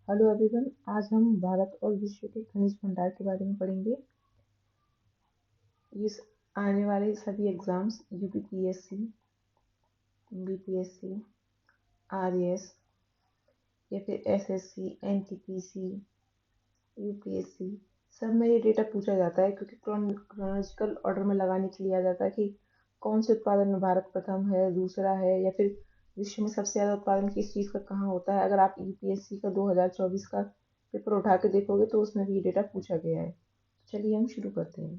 Hello everyone. आज हम भारत और विश्व के खनिज भंडार के बारे में पढ़ेंगे। इस आने वाले सभी एग्जाम्स यूपीपीएससी, बीपीएससी, आरएएस या फिर एसएससी, एनटीपीसी, यूपीएससी, सब में ये डेटा पूछा जाता है क्योंकि क्रोनोलॉजिकल ऑर्डर में लगाने के लिए आ जाता है कि कौन से उत्पादन में भारत प्रथम है, दूसरा है, या फिर विश्व में सबसे ज़्यादा उत्पादन किस चीज़ का कहाँ होता है। अगर आप यूपीएससी का 2024 का पेपर उठा के देखोगे तो उसमें भी ये डेटा पूछा गया है। चलिए हम शुरू करते हैं।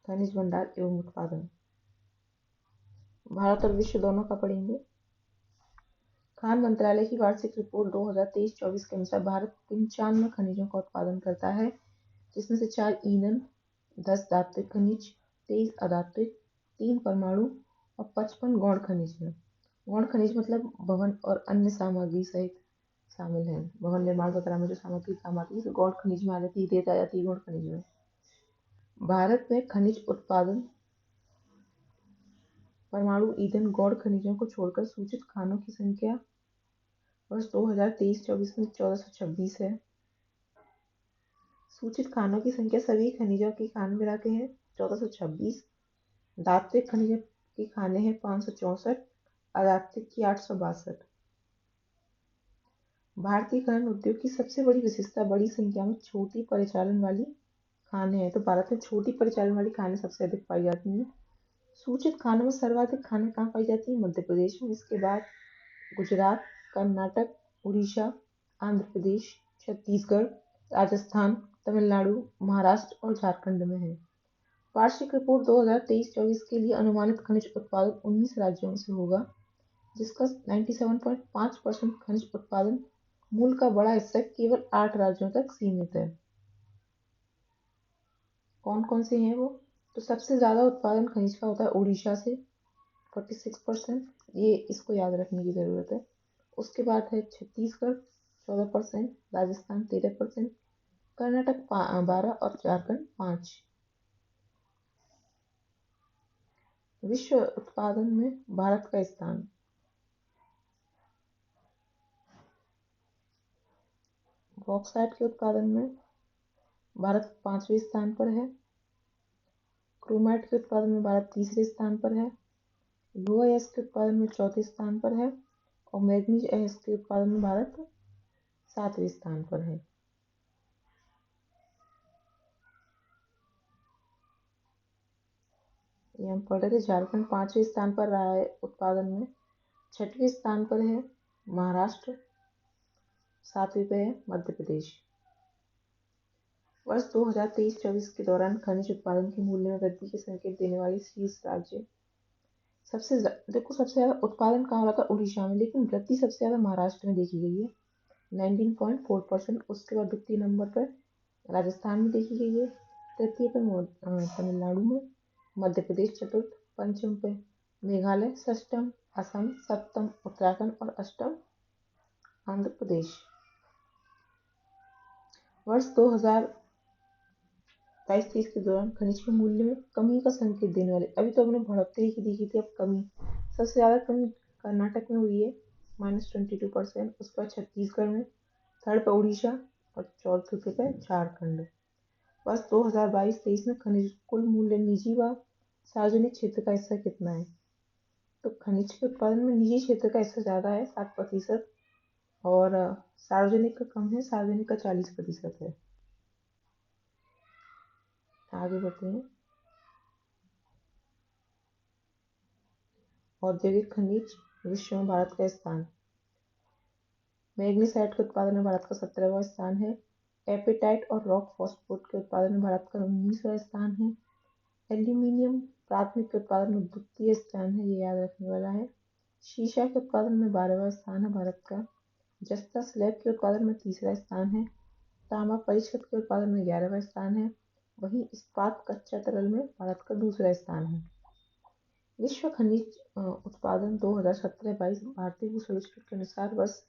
खनिज भंडार एवं उत्पादन, भारत और विश्व दोनों का पढ़ेंगे। खान मंत्रालय की वार्षिक रिपोर्ट 2023-24 के अनुसार भारत 95 खनिजों का उत्पादन करता है, जिसमें से 4 ईंधन, 10 धात्विक खनिज, 23 अधात्विक, 3 परमाणु और 55 गौण खनिज हैं। गौण खनिज मतलब भवन और अन्य सामग्री सहित शामिल है। भवन निर्माण वगैरह में जो सामग्री काम आती है तो गौण खनिज में आ जाती है, देत आ जाती है गौण खनिज में। भारत में खनिज उत्पादन परमाणु ईंधन गौण खनिजों को छोड़कर सूचित खानों की संख्या वर्ष 2023-24 में 1426 है। सूचित खानों की संख्या सभी खनिजों की खान मिला के है 1426। धात्विक खनिजों की खाने हैं 564, अधात्विक की 862। भारतीय खनन उद्योग की सबसे बड़ी विशेषता बड़ी संख्या में छोटी परिचालन वाली खानें हैं। तो भारत में छोटी परिचालन वाली खानें सबसे अधिक पाई जाती हैं। सूचित खानों में सर्वाधिक खानें कहाँ पाई जाती हैं? मध्य प्रदेश में। इसके बाद गुजरात, कर्नाटक, उड़ीसा, आंध्र प्रदेश, छत्तीसगढ़, राजस्थान, तमिलनाडु, महाराष्ट्र और झारखंड में है। वार्षिक रिपोर्ट 2023-24 के लिए अनुमानित खनिज उत्पादन 19 राज्यों से होगा, जिसका 97.5% खनिज उत्पादन मूल का बड़ा हिस्सा केवल 8 राज्यों तक सीमित है। कौन कौन से हैं वो? तो सबसे ज़्यादा उत्पादन खनिज का होता है उड़ीसा से 46%, ये इसको याद रखने की ज़रूरत है। उसके बाद है छत्तीसगढ़ 14%, राजस्थान 13%, कर्नाटक 12% और झारखंड 5%। विश्व उत्पादन में भारत का स्थान, बॉक्साइट के उत्पादन में भारत 5वें स्थान पर है। क्रोमाइट के उत्पादन में भारत तीसरे स्थान पर है। लोहा अयस्क के उत्पादन में चौथे स्थान पर है और मैग्नीज अयस्क के उत्पादन में भारत 7वें स्थान पर है। ये हम पढ़ रहे थे। झारखंड 5वें स्थान पर रहा है उत्पादन में। 6वें स्थान पर है महाराष्ट्र, 7वें पे है मध्य प्रदेश। वर्ष 2023-24 के दौरान खनिज उत्पादन के मूल्य में वृद्धि के संकेत देने वाले शीर्ष राज्य, सबसे ज्यादा उत्पादन कहाँ हो रहा था? उड़ीसा में, लेकिन वृद्धि सबसे ज्यादा महाराष्ट्र में देखी गई है 19.4%। उसके बाद द्वितीय नंबर पर राजस्थान में देखी गई है, तृतीय पर तमिलनाडु में, मध्य प्रदेश चतुर्थ, पंचम पे मेघालय, षष्ठम असम, सप्तम उत्तराखंड और अष्टम आंध्र प्रदेश। वर्ष 2022-23 के दौरान खनिज के मूल्य में कमी का संकेत देने वाले, अभी तो हमने बढ़ोतरी की देखी थी, अब कमी सबसे ज्यादा कमी कर्नाटक में हुई है -22%। उसके बाद छत्तीसगढ़ में, थर्ड पे उड़ीसा और चौथे पे झारखंड। वर्ष 2022-23 में खनिज कुल मूल्य निजी व सार्वजनिक क्षेत्र का हिस्सा कितना है? तो खनिज के उत्पादन में निजी क्षेत्र का हिस्सा ज्यादा है 60%, और सार्वजनिक का कम है, सार्वजनिक का 40% है। आगे बढ़ते हैं। औद्योगिक खनिज विश्व में भारत का स्थान, मैग्नीसाइट के उत्पादन में भारत का 17वां स्थान है। एपेटाइट और रॉक फॉस्फेट के उत्पादन में भारत का 19वां स्थान है। एल्यूमीनियम प्राथमिक के उत्पादन में द्वितीय स्थान है, ये याद रखने वाला है। शीशा के उत्पादन में 12वां स्थान है भारत का। जस्ता स्लैब के उत्पादन में तीसरा स्थान है। तांबा परिष्कृत के उत्पादन में 11वां स्थान है। वहीं इस्पात कच्चा तरल में भारत का दूसरा स्थान है। विश्व खनिज उत्पादन 2017-22 भारतीय भूशोध इंस्टीट्यूट के अनुसार वर्ष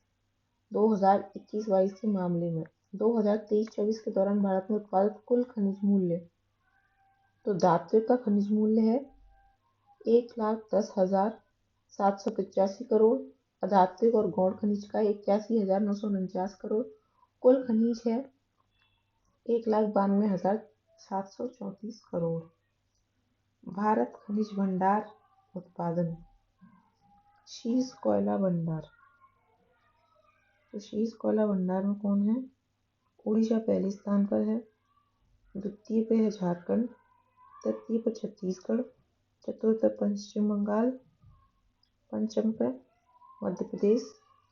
2021-22 के मामले में 2023-24 के दौरान भारत में उत्पादित कुल खनिज मूल्य, तो धात्विक का खनिज मूल्य है 1,10,785 करोड़, अधात्विक और गौण खनिज का 81,949 करोड़। कुल खनिज है 1,92,734 करोड़। भारत खनिज भंडार उत्पादन। शीर्ष कोयला भंडार। तो शीर्ष कोयला भंडार में कौन है? उड़ीसा पहले स्थान पर है, द्वितीय पे है झारखंड, तृतीय पर छत्तीसगढ़, चतुर्थ पर पश्चिम बंगाल, पंचम पे मध्य प्रदेश,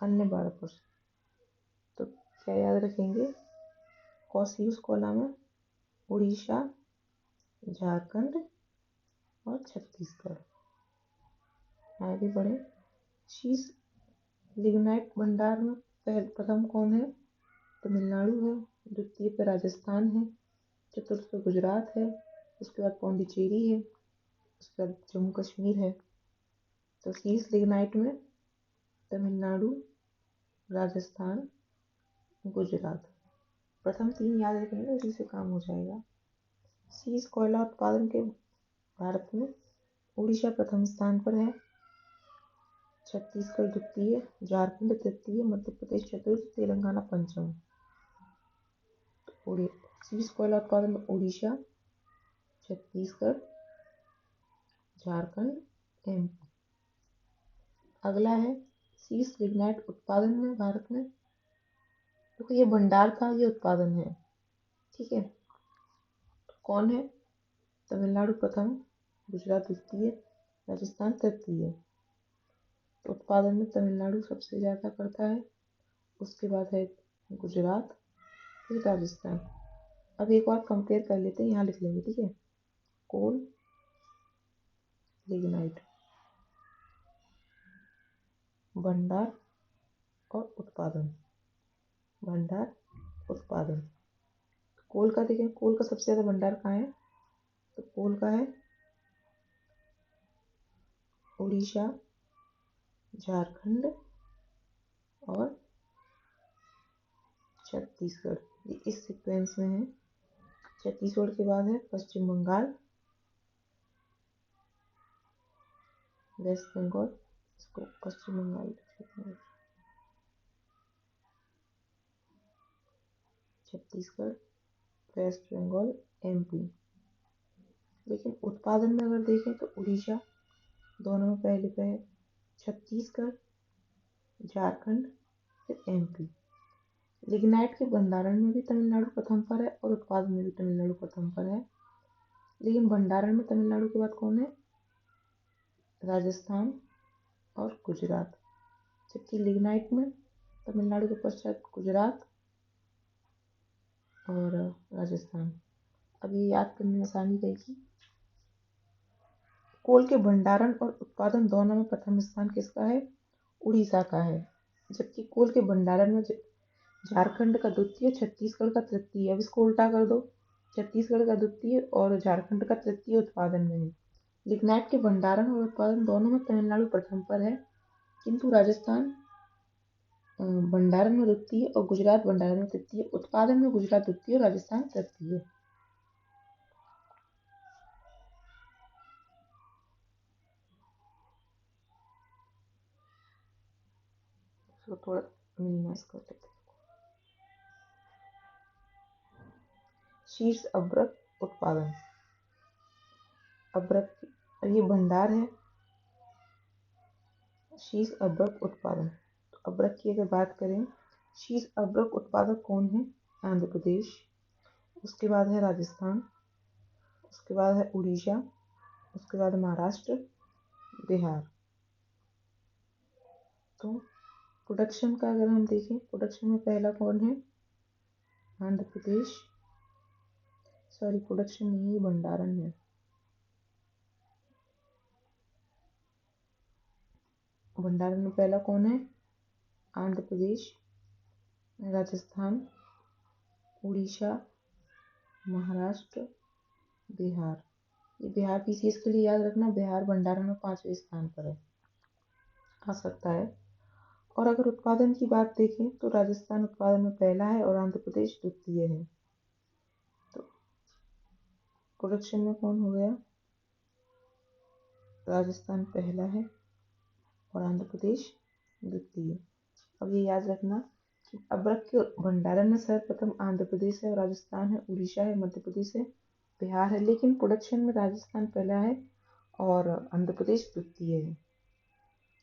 अन्य 12%। तो क्या याद रखेंगे? शीर्ष कोयला में उड़ीसा, झारखंड और छत्तीसगढ़। आगे बढ़े। शीर्ष लिग्नाइट भंडार में प्रथम कौन है? तमिलनाडु है, द्वितीय पे राजस्थान है, चतुर्थ पे गुजरात है, उसके बाद पौंडीचेरी है, उसके बाद जम्मू कश्मीर है। तो शीर्ष लिग्नाइट में तमिलनाडु, राजस्थान, गुजरात। प्रथम 3 याद रखेंगे, उसी से काम हो जाएगा। शीर्ष कोयला उत्पादन के भारत में उड़ीसा प्रथम स्थान पर है, छत्तीसगढ़ द्वितीय, झारखंड तृतीय, मध्य प्रदेश चतुर्थ, तेलंगाना पंचम। शीर्ष कोयला उत्पादन में उड़ीसा, छत्तीसगढ़, झारखंड, एमपी। अगला है शीर्ष लिग्नाइट उत्पादन में भारत में। देखो ये भंडार का ये उत्पादन है, ठीक है। कौन है? तमिलनाडु प्रथम, गुजरात द्वितीय, राजस्थान तृतीय। तो उत्पादन में तमिलनाडु सबसे ज़्यादा करता है, उसके बाद है गुजरात, फिर राजस्थान। अब एक बार कंपेयर कर लेते हैं, यहाँ लिख लेंगे, ठीक है। कोल, लिग्नाइट, भंडार और उत्पादन। भंडार, उत्पादन। कोल का देखें, कोल का सबसे ज़्यादा भंडार कहाँ है? तो कोल का है उड़ीसा, झारखंड और छत्तीसगढ़, ये इस सीक्वेंस में है। छत्तीसगढ़ के बाद है पश्चिम बंगाल, वेस्ट बंगाल, इसको पश्चिम बंगाल, छत्तीसगढ़, वेस्ट बंगाल, एमपी। लेकिन उत्पादन में अगर देखें तो उड़ीसा दोनों में पहले पे है, छत्तीसगढ़, झारखंड, फिर एमपी। लिग्नाइट के भंडारण में भी तमिलनाडु प्रथम पर है और उत्पादन में भी तमिलनाडु प्रथम पर है। लेकिन भंडारण में तमिलनाडु के बाद कौन है? राजस्थान और गुजरात। जबकि लिग्नाइट में तमिलनाडु के पश्चात गुजरात और राजस्थान। अब ये याद करने में आसानी रहेगी। कोल के भंडारण और उत्पादन दोनों में प्रथम स्थान किसका है? उड़ीसा का है। जबकि कोल के भंडारण में झारखंड का द्वितीय, छत्तीसगढ़ का तृतीय। अब इसको उल्टा कर दो, छत्तीसगढ़ का द्वितीय और झारखंड का तृतीय उत्पादन में है। लिग्नाइट के भंडारण और उत्पादन दोनों में तमिलनाडु प्रथम पर है, किंतु राजस्थान भंडारण में द्वितीय और गुजरात भंडारण में तृतीय। उत्पादन में गुजरात द्वितीय और राजस्थान तृतीय। तो थोड़ा मिनिमाइज कर लेते हैं। शीर्ष अभ्रक उत्पादन। अभ्रक ये भंडार है, शीर्ष अभ्रक उत्पादन। तो अभ्रक की अगर बात करें, शीर्ष अभ्रक उत्पादक कौन है? आंध्र प्रदेश, उसके बाद है राजस्थान, उसके बाद है उड़ीसा, उसके बाद महाराष्ट्र, बिहार। तो प्रोडक्शन का अगर हम देखें, प्रोडक्शन में पहला कौन है? आंध्र प्रदेश। सॉरी, प्रोडक्शन नहीं, भंडारण है। भंडारण में पहला कौन है? आंध्र प्रदेश, राजस्थान, उड़ीसा, महाराष्ट्र, बिहार। ये बिहार पीसीएस के लिए याद रखना, बिहार भंडारण में 5वें स्थान पर है, आ सकता है। और अगर उत्पादन की बात देखें तो राजस्थान उत्पादन में पहला है और आंध्र प्रदेश द्वितीय है। तो प्रोडक्शन में कौन हो गया? राजस्थान पहला है और आंध्र प्रदेश द्वितीय। अब ये याद रखना कि अदरक के भंडारण में सर्वप्रथम आंध्र प्रदेश है और राजस्थान है, उड़ीसा है, मध्य प्रदेश है, बिहार है, लेकिन प्रोडक्शन में राजस्थान पहला है और आंध्र प्रदेश द्वितीय है।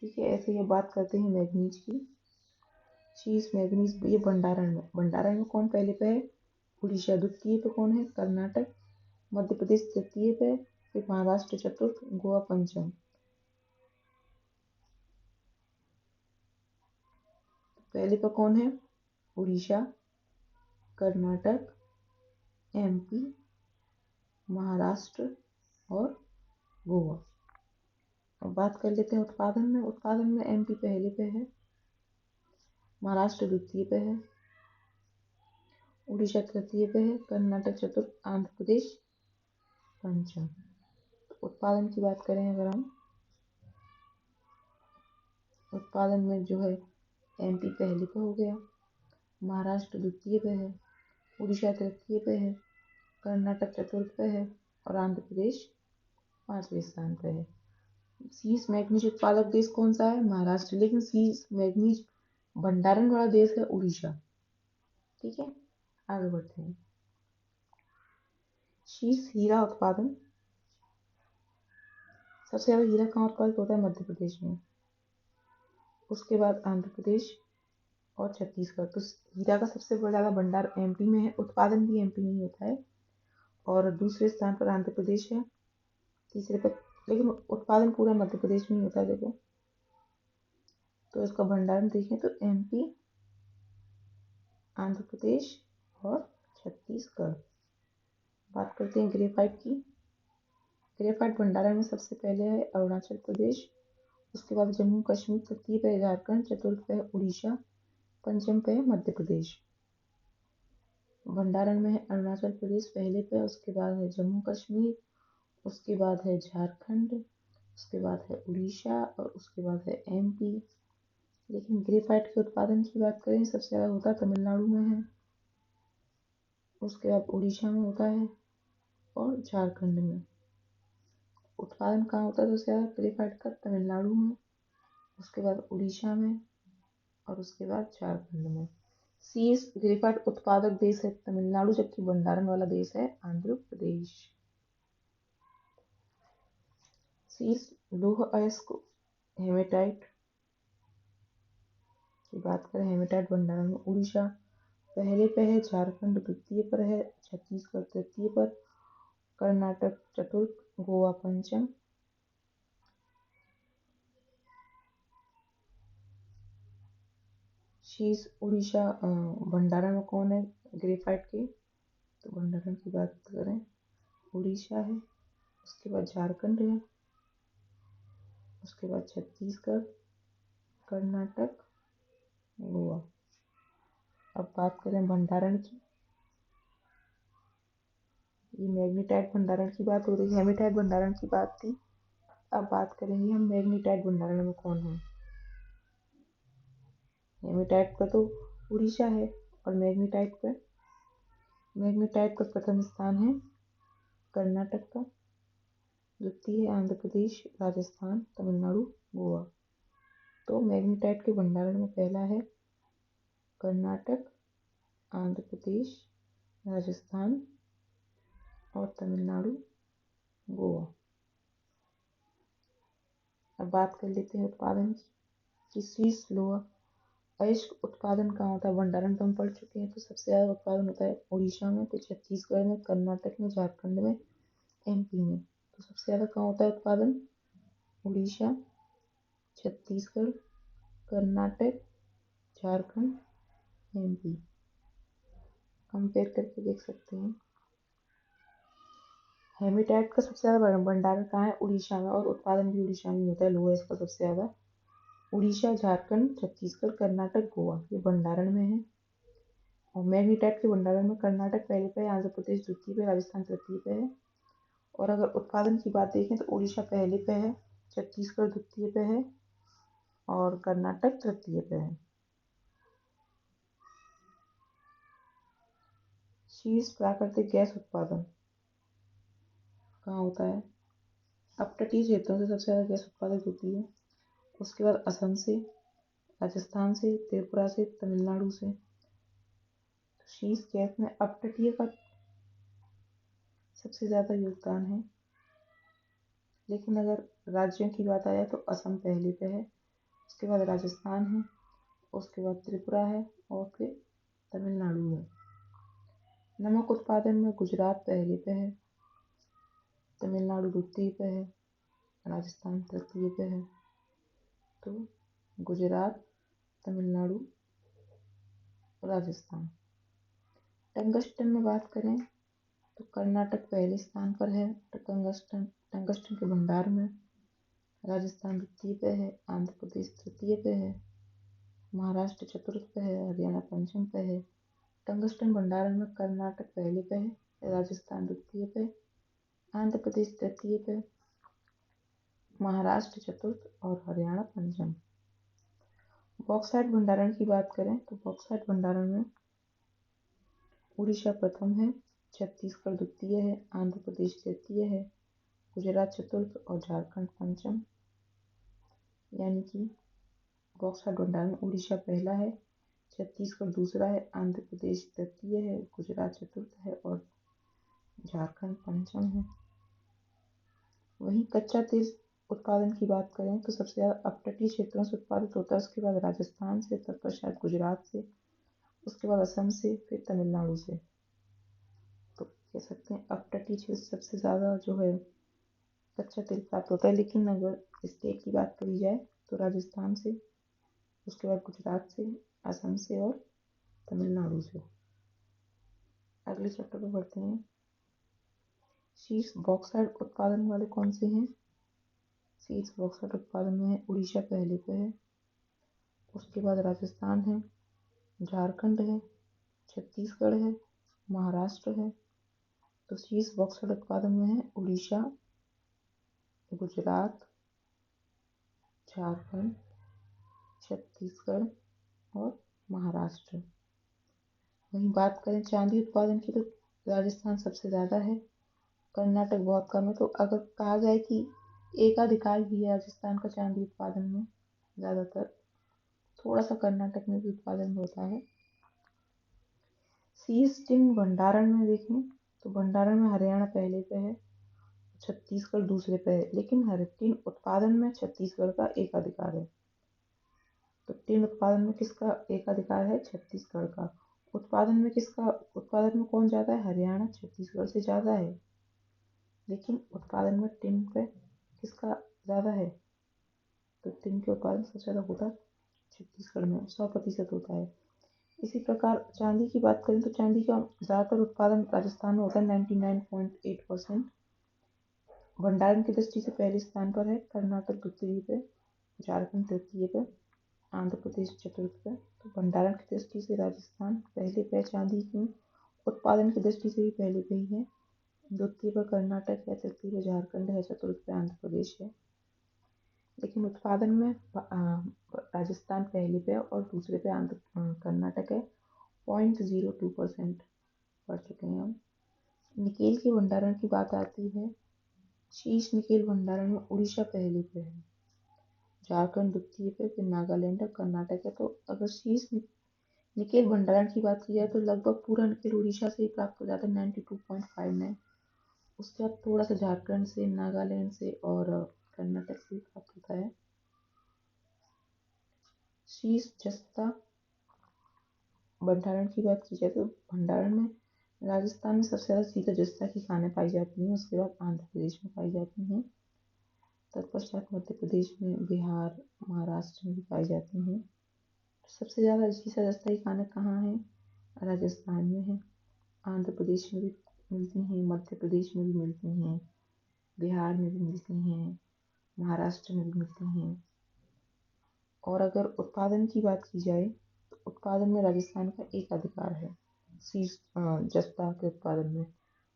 ठीक है, ऐसे ये बात करते हैं मैग्नीज की। शीश मैग्नीज ये भंडारण में कौन पहले पे है? उड़ीसा। द्वितीय पे कौन है? कर्नाटक। मध्य प्रदेश तृतीय पे, फिर महाराष्ट्र चतुर्थ, गोवा पंचम। पहले पे कौन है? उड़ीसा, कर्नाटक, एमपी, महाराष्ट्र और गोवा। अब बात कर लेते हैं उत्पादन में। उत्पादन में एमपी पहले पे है, महाराष्ट्र द्वितीय पे है, उड़ीसा तृतीय पे है, कर्नाटक चतुर्थ, आंध्र प्रदेश पंचम। उत्पादन की बात करें अगर हम, उत्पादन में जो है एमपी पहले पे हो गया, महाराष्ट्र द्वितीय पे है, उड़ीसा तृतीय पे है, कर्नाटक चतुर्थ पे है और आंध्र प्रदेश पांचवें स्थान पे है। शीश मैग्नीज उत्पादक देश कौन सा है? महाराष्ट्र। लेकिन शीश मैग्नीज भंडारण वाला देश है उड़ीसा। ठीक है, आगे बढ़ते हैं। शीश हीरा उत्पादन, सबसे ज्यादा हीरा कहाँ उत्पादित होता है? मध्य प्रदेश में, उसके बाद आंध्र प्रदेश और छत्तीसगढ़। तो हीरा का सबसे ज्यादा भंडार एमपी में है, उत्पादन भी एमपी में ही होता है और दूसरे स्थान पर आंध्र प्रदेश है, तीसरे पर, लेकिन उत्पादन पूरा मध्य प्रदेश में ही होता है। देखो, तो इसका भंडारण देखें तो एमपी, आंध्र प्रदेश और छत्तीसगढ़। बात करते हैं ग्रेफाइट की। ग्रेफाइट भंडारण में सबसे पहले है अरुणाचल प्रदेश, उसके बाद जम्मू कश्मीर, तृतीय पे झारखंड, चतुर्थ पे उड़ीसा, पंचम पे मध्य प्रदेश। भंडारण में है अरुणाचल प्रदेश पहले पे, उसके बाद है जम्मू कश्मीर, उसके बाद है झारखंड, उसके बाद है उड़ीसा और उसके बाद है एमपी। लेकिन ग्रेफाइट के उत्पादन की बात करें, सबसे ज़्यादा होता है तमिलनाडु में है, उसके बाद उड़ीसा में होता है और झारखंड में। उत्पादन कहाँ होता है सबसे ज़्यादा ग्रेफाइट का? तमिलनाडु में, उसके बाद उड़ीसा में और उसके बाद झारखंड में। शीर्ष ग्रेफाइट उत्पादक देश है तमिलनाडु, जबकि भंडारण वाला देश है आंध्र प्रदेश। शीर्ष लौह अयस्क हेमेटाइट की बात करें, हेमेटाइट भंडारण में उड़ीसा पहले पे है, झारखंड द्वितीय पर है, छत्तीसगढ़ तृतीय पर, कर्नाटक चतुर्थ, गोवा पंचम। शीर्ष उड़ीसा भंडारण में कौन है ग्रेफाइट के? तो भंडारण की बात करें, उड़ीसा है, उसके बाद झारखंड है, उसके बाद छत्तीसगढ़, कर्नाटक, गोवा। अब बात करें भंडारण की। ये मैग्नीटाइट भंडारण की बात हो रही है, हेमेटाइट भंडारण की बात थी। अब बात करेंगे हम मैग्नीटाइट भंडारण में कौन है। हेमेटाइट का तो उड़ीसा है और मैग्नीटाइट का प्रथम स्थान है कर्नाटक का, द्वितीय है आंध्र प्रदेश, राजस्थान, तमिलनाडु, गोवा। तो मैग्नीटाइट के भंडारण में पहला है कर्नाटक, आंध्र प्रदेश, राजस्थान और तमिलनाडु, गोवा। अब बात कर लेते हैं उत्पादन की। शीर्ष लोहा अयस्क उत्पादन कहाँ होता है? भंडारण तो हम पढ़ चुके हैं। तो सबसे ज़्यादा उत्पादन होता है उड़ीसा में, फिर छत्तीसगढ़ में, कर्नाटक में, झारखंड में, एमपी में। तो सबसे ज़्यादा कहाँ होता है उत्पादन? उड़ीसा, छत्तीसगढ़, कर्नाटक, झारखंड, एमपी। कंपेयर करके देख सकते हैं। हेमेटाइट का सबसे ज़्यादा भंडारण कहाँ है? उड़ीसा में, और उत्पादन भी उड़ीसा में होता है लोहा इसका सबसे ज़्यादा। उड़ीसा, झारखंड, छत्तीसगढ़, कर्नाटक, गोवा ये भंडारण में है। और मैग्नीटाइट के भंडारण में कर्नाटक पहले पे है, आंध्र प्रदेश द्वितीय पे, राजस्थान तृतीय पे है। और अगर उत्पादन की बात देखें तो उड़ीसा पहले पे है, छत्तीसगढ़ द्वितीय पे है और कर्नाटक तृतीय पे है। शीर्ष प्राकृतिक गैस उत्पादन कहाँ होता है? अपतटीय क्षेत्रों से सबसे ज़्यादा गैस उत्पादित होती है, उसके बाद असम से, राजस्थान से, त्रिपुरा से, तमिलनाडु से। तो शीर्ष गैस में अपतटीय का सबसे ज़्यादा योगदान है। लेकिन अगर राज्यों की बात आए तो असम पहले पे है, उसके बाद राजस्थान है, उसके बाद त्रिपुरा है और फिर तमिलनाडु है। नमक उत्पादन में गुजरात पहले पे है, तमिलनाडु द्वितीय पे है, राजस्थान तृतीय पे है। तो गुजरात, तमिलनाडु, राजस्थान। टंगस्टन में बात करें तो कर्नाटक पहले स्थान पर है टंगस्टन के भंडार में। राजस्थान द्वितीय पे है, आंध्र प्रदेश तृतीय पे है, महाराष्ट्र चतुर्थ पे है, हरियाणा पंचम पे है। टंगस्टन भंडारण में कर्नाटक पहले पे है, राजस्थान द्वितीय पे, आंध्र प्रदेश तृतीय पे, महाराष्ट्र चतुर्थ और हरियाणा पंचम। बॉक्साइट भंडारण की बात करें तो बॉक्साइट भंडारण में उड़ीसा प्रथम है, छत्तीसगढ़ द्वितीय है, आंध्र प्रदेश तृतीय है, गुजरात चतुर्थ और झारखंड पंचम। यानी कि बॉक्साइट भंडारण में उड़ीसा पहला है, छत्तीसगढ़ दूसरा है, आंध्र प्रदेश तृतीय है, गुजरात चतुर्थ है और झारखंड पंचम है। वहीं कच्चा तेल उत्पादन की बात करें तो सबसे ज़्यादा अपतटीय क्षेत्रों से उत्पादित होता है, उसके बाद राजस्थान से, तत्पश्चात गुजरात से, उसके बाद असम से, फिर तमिलनाडु से। तो कह सकते हैं अपतटीय क्षेत्र सबसे ज़्यादा जो है कच्चा तेल प्राप्त होता है। लेकिन अगर स्टेट की बात करी जाए तो राजस्थान से, उसके बाद गुजरात से, असम से और तमिलनाडु से। अगले चैप्टर पर बढ़ते हैं। शीर्ष बॉक्साइट उत्पादन वाले कौन से हैं? शीर्ष बॉक्साइट उत्पादन में है उड़ीसा पहले पे है, उसके बाद राजस्थान है, झारखंड है, छत्तीसगढ़ है, महाराष्ट्र है। तो शीर्ष बॉक्साइट उत्पादन में है उड़ीसा, गुजरात, झारखंड, छत्तीसगढ़ और महाराष्ट्र। वहीं बात करें चांदी उत्पादन की तो राजस्थान सबसे ज़्यादा है, कर्नाटक बहुत कम है। तो अगर कहा जाए कि एकाधिकार भी है राजस्थान का चांदी उत्पादन में, ज़्यादातर थोड़ा सा कर्नाटक में भी उत्पादन होता है। शीर्ष टिन भंडारण में देखें तो भंडारण में हरियाणा पहले पे है, छत्तीसगढ़ दूसरे पे है। लेकिन हर टिन उत्पादन में छत्तीसगढ़ का एकाधिकार है। तो टिन उत्पादन में किसका एकाधिकार है? छत्तीसगढ़ का। उत्पादन में कौन ज़्यादा है? हरियाणा छत्तीसगढ़ से ज़्यादा है। लेकिन उत्पादन में टिन पे किसका ज़्यादा है? तो टिन के उत्पादन सबसे ज़्यादा होता छत्तीसगढ़ में, 100% होता है। इसी प्रकार चांदी की बात करें तो चांदी का ज़्यादातर उत्पादन राजस्थान में होता है, 99.8%। भंडारण की दृष्टि से पहले स्थान पर है, कर्नाटक द्वितीय पे, झारखंड तृतीय पे, आंध्र प्रदेश चतुर्थ पे। तो भंडारण की दृष्टि से राजस्थान पहले पे, चांदी की उत्पादन की दृष्टि से भी पहले पे ही है। द्वितीय पर कर्नाटक है, तृतीय पर झारखंड है, चतुर्थ पे आंध्र प्रदेश है। लेकिन उत्पादन में राजस्थान पहले पे और दूसरे पे कर्नाटक है, 0.02% बढ़ चुके हैं हम। निकेल के भंडारण की बात आती है, शीर्ष निकेल भंडारण में उड़ीसा पहले पे है, झारखंड द्वितीय पे, फिर नागालैंड और कर्नाटक है। तो अगर शीर्ष निकेल भंडारण की बात की जाए तो लगभग पूरा निकेल उड़ीसा से ही प्राप्त हो जाता है, 92.59। उसके बाद थोड़ा सा झारखंड से, नागालैंड से और कर्नाटक से प्राप्त होता है। शीर्ष जस्ता भंडारण की बात की जाए तो भंडारण में राजस्थान में सबसे ज़्यादा सीधा जस्ता की खानें पाई जाती हैं, उसके बाद आंध्र प्रदेश में पाई जाती हैं, तत्पश्चात मध्य प्रदेश में, बिहार, महाराष्ट्र में भी पाई जाती हैं। तो सबसे ज़्यादा सीधा जस्ता की खानें कहाँ हैं? राजस्थान में है, आंध्र प्रदेश में भी मिलती हैं, मध्य प्रदेश में भी मिलती हैं, बिहार में भी मिलती हैं, महाराष्ट्र में भी मिलती हैं। और अगर उत्पादन की बात की जाए तो उत्पादन में राजस्थान का एकाधिकार है, शीर्ष जस्ता के उत्पादन में।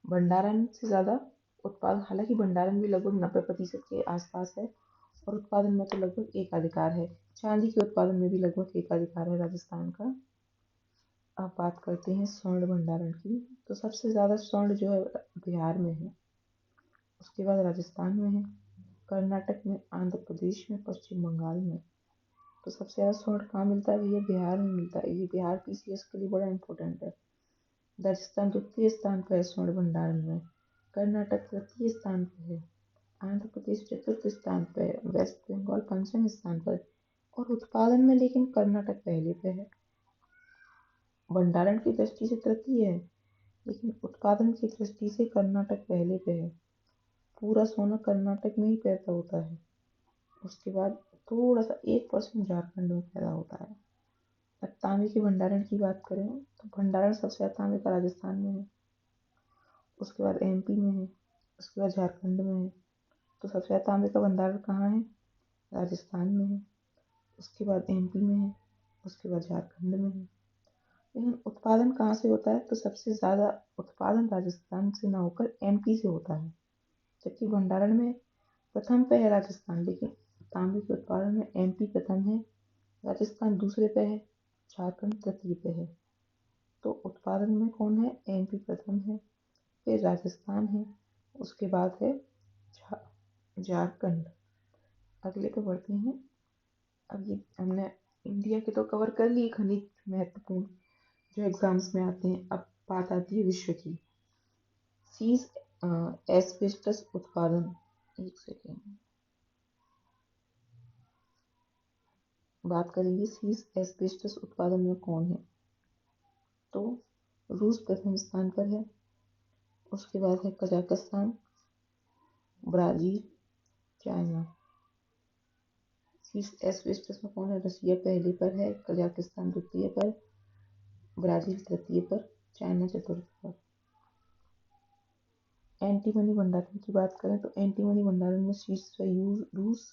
भंडारण से ज़्यादा उत्पादन, हालांकि भंडारण भी लगभग 90% के आसपास है और उत्पादन में तो लगभग एकाधिकार है। चांदी के उत्पादन में भी लगभग एकाधिकार है राजस्थान का। अब बात करते हैं स्वर्ण भंडारण की। तो सबसे ज़्यादा स्वर्ण जो है बिहार में है, उसके बाद राजस्थान में है, कर्नाटक में, आंध्र प्रदेश में, पश्चिम बंगाल में। तो सबसे ज़्यादा स्वर्ण कहाँ मिलता है भैया? बिहार में मिलता है। ये बिहार पीसीएस के लिए बड़ा इंपॉर्टेंट है। राजस्थान द्वितीय स्थान पर है स्वर्ण भंडारण में। कर्नाटक तृतीय स्थान पर है। आंध्र प्रदेश चतुर्थ स्थान पर है। वेस्ट बंगाल पंचम स्थान पर। और उत्पादन में लेकिन कर्नाटक पहले पे है। भंडारण की दृष्टि से तृतीय है, लेकिन उत्पादन की दृष्टि से कर्नाटक पहले पे है। पूरा सोना कर्नाटक में ही पैदा होता है। उसके बाद थोड़ा सा 1% झारखंड में पैदा होता है। अब तांबे के भंडारण की बात करें तो भंडारण सबसे ज़्यादा तांबे का राजस्थान में है, उसके बाद एमपी में है, उसके बाद झारखंड में है। तो सबसे ज़्यादा तांबे का भंडारण कहाँ है? राजस्थान में है, उसके बाद एमपी में है, उसके बाद झारखंड में है। लेकिन उत्पादन कहाँ से होता है? तो सबसे ज़्यादा उत्पादन राजस्थान से ना होकर एमपी से होता है। जबकि भंडारण में प्रथम पे है राजस्थान, लेकिन तांबे के उत्पादन में एमपी प्रथम है, राजस्थान दूसरे पे है, झारखंड तृतीय पे है। तो उत्पादन में कौन है? एमपी प्रथम है, फिर राजस्थान है, उसके बाद है झारखंड। अगले पे बढ़ते हैं। अब ये हमने इंडिया के तो कवर कर लिए खनिज महत्वपूर्ण जो एग्जाम्स में आते हैं। अब बात आती है विश्व की। सीज एस्बेस्टस उत्पादन। एक सेकेंड, बात करेंगे सीज एस्बेस्टस उत्पादन में कौन है। तो रूस प्रथम स्थान पर है, उसके बाद है कजाकिस्तान, ब्राजील, चाइना। सीज एस्बेस्टस में कौन है? रसिया पहले पर है, कजाकिस्तान द्वितीय पर, ब्राजील तृतीय पर, चाइना चतुर्थ पर। एंटीमनी भंडारण की बात करें तो एंटीमनी भंडारण में शीर्ष पर रूस,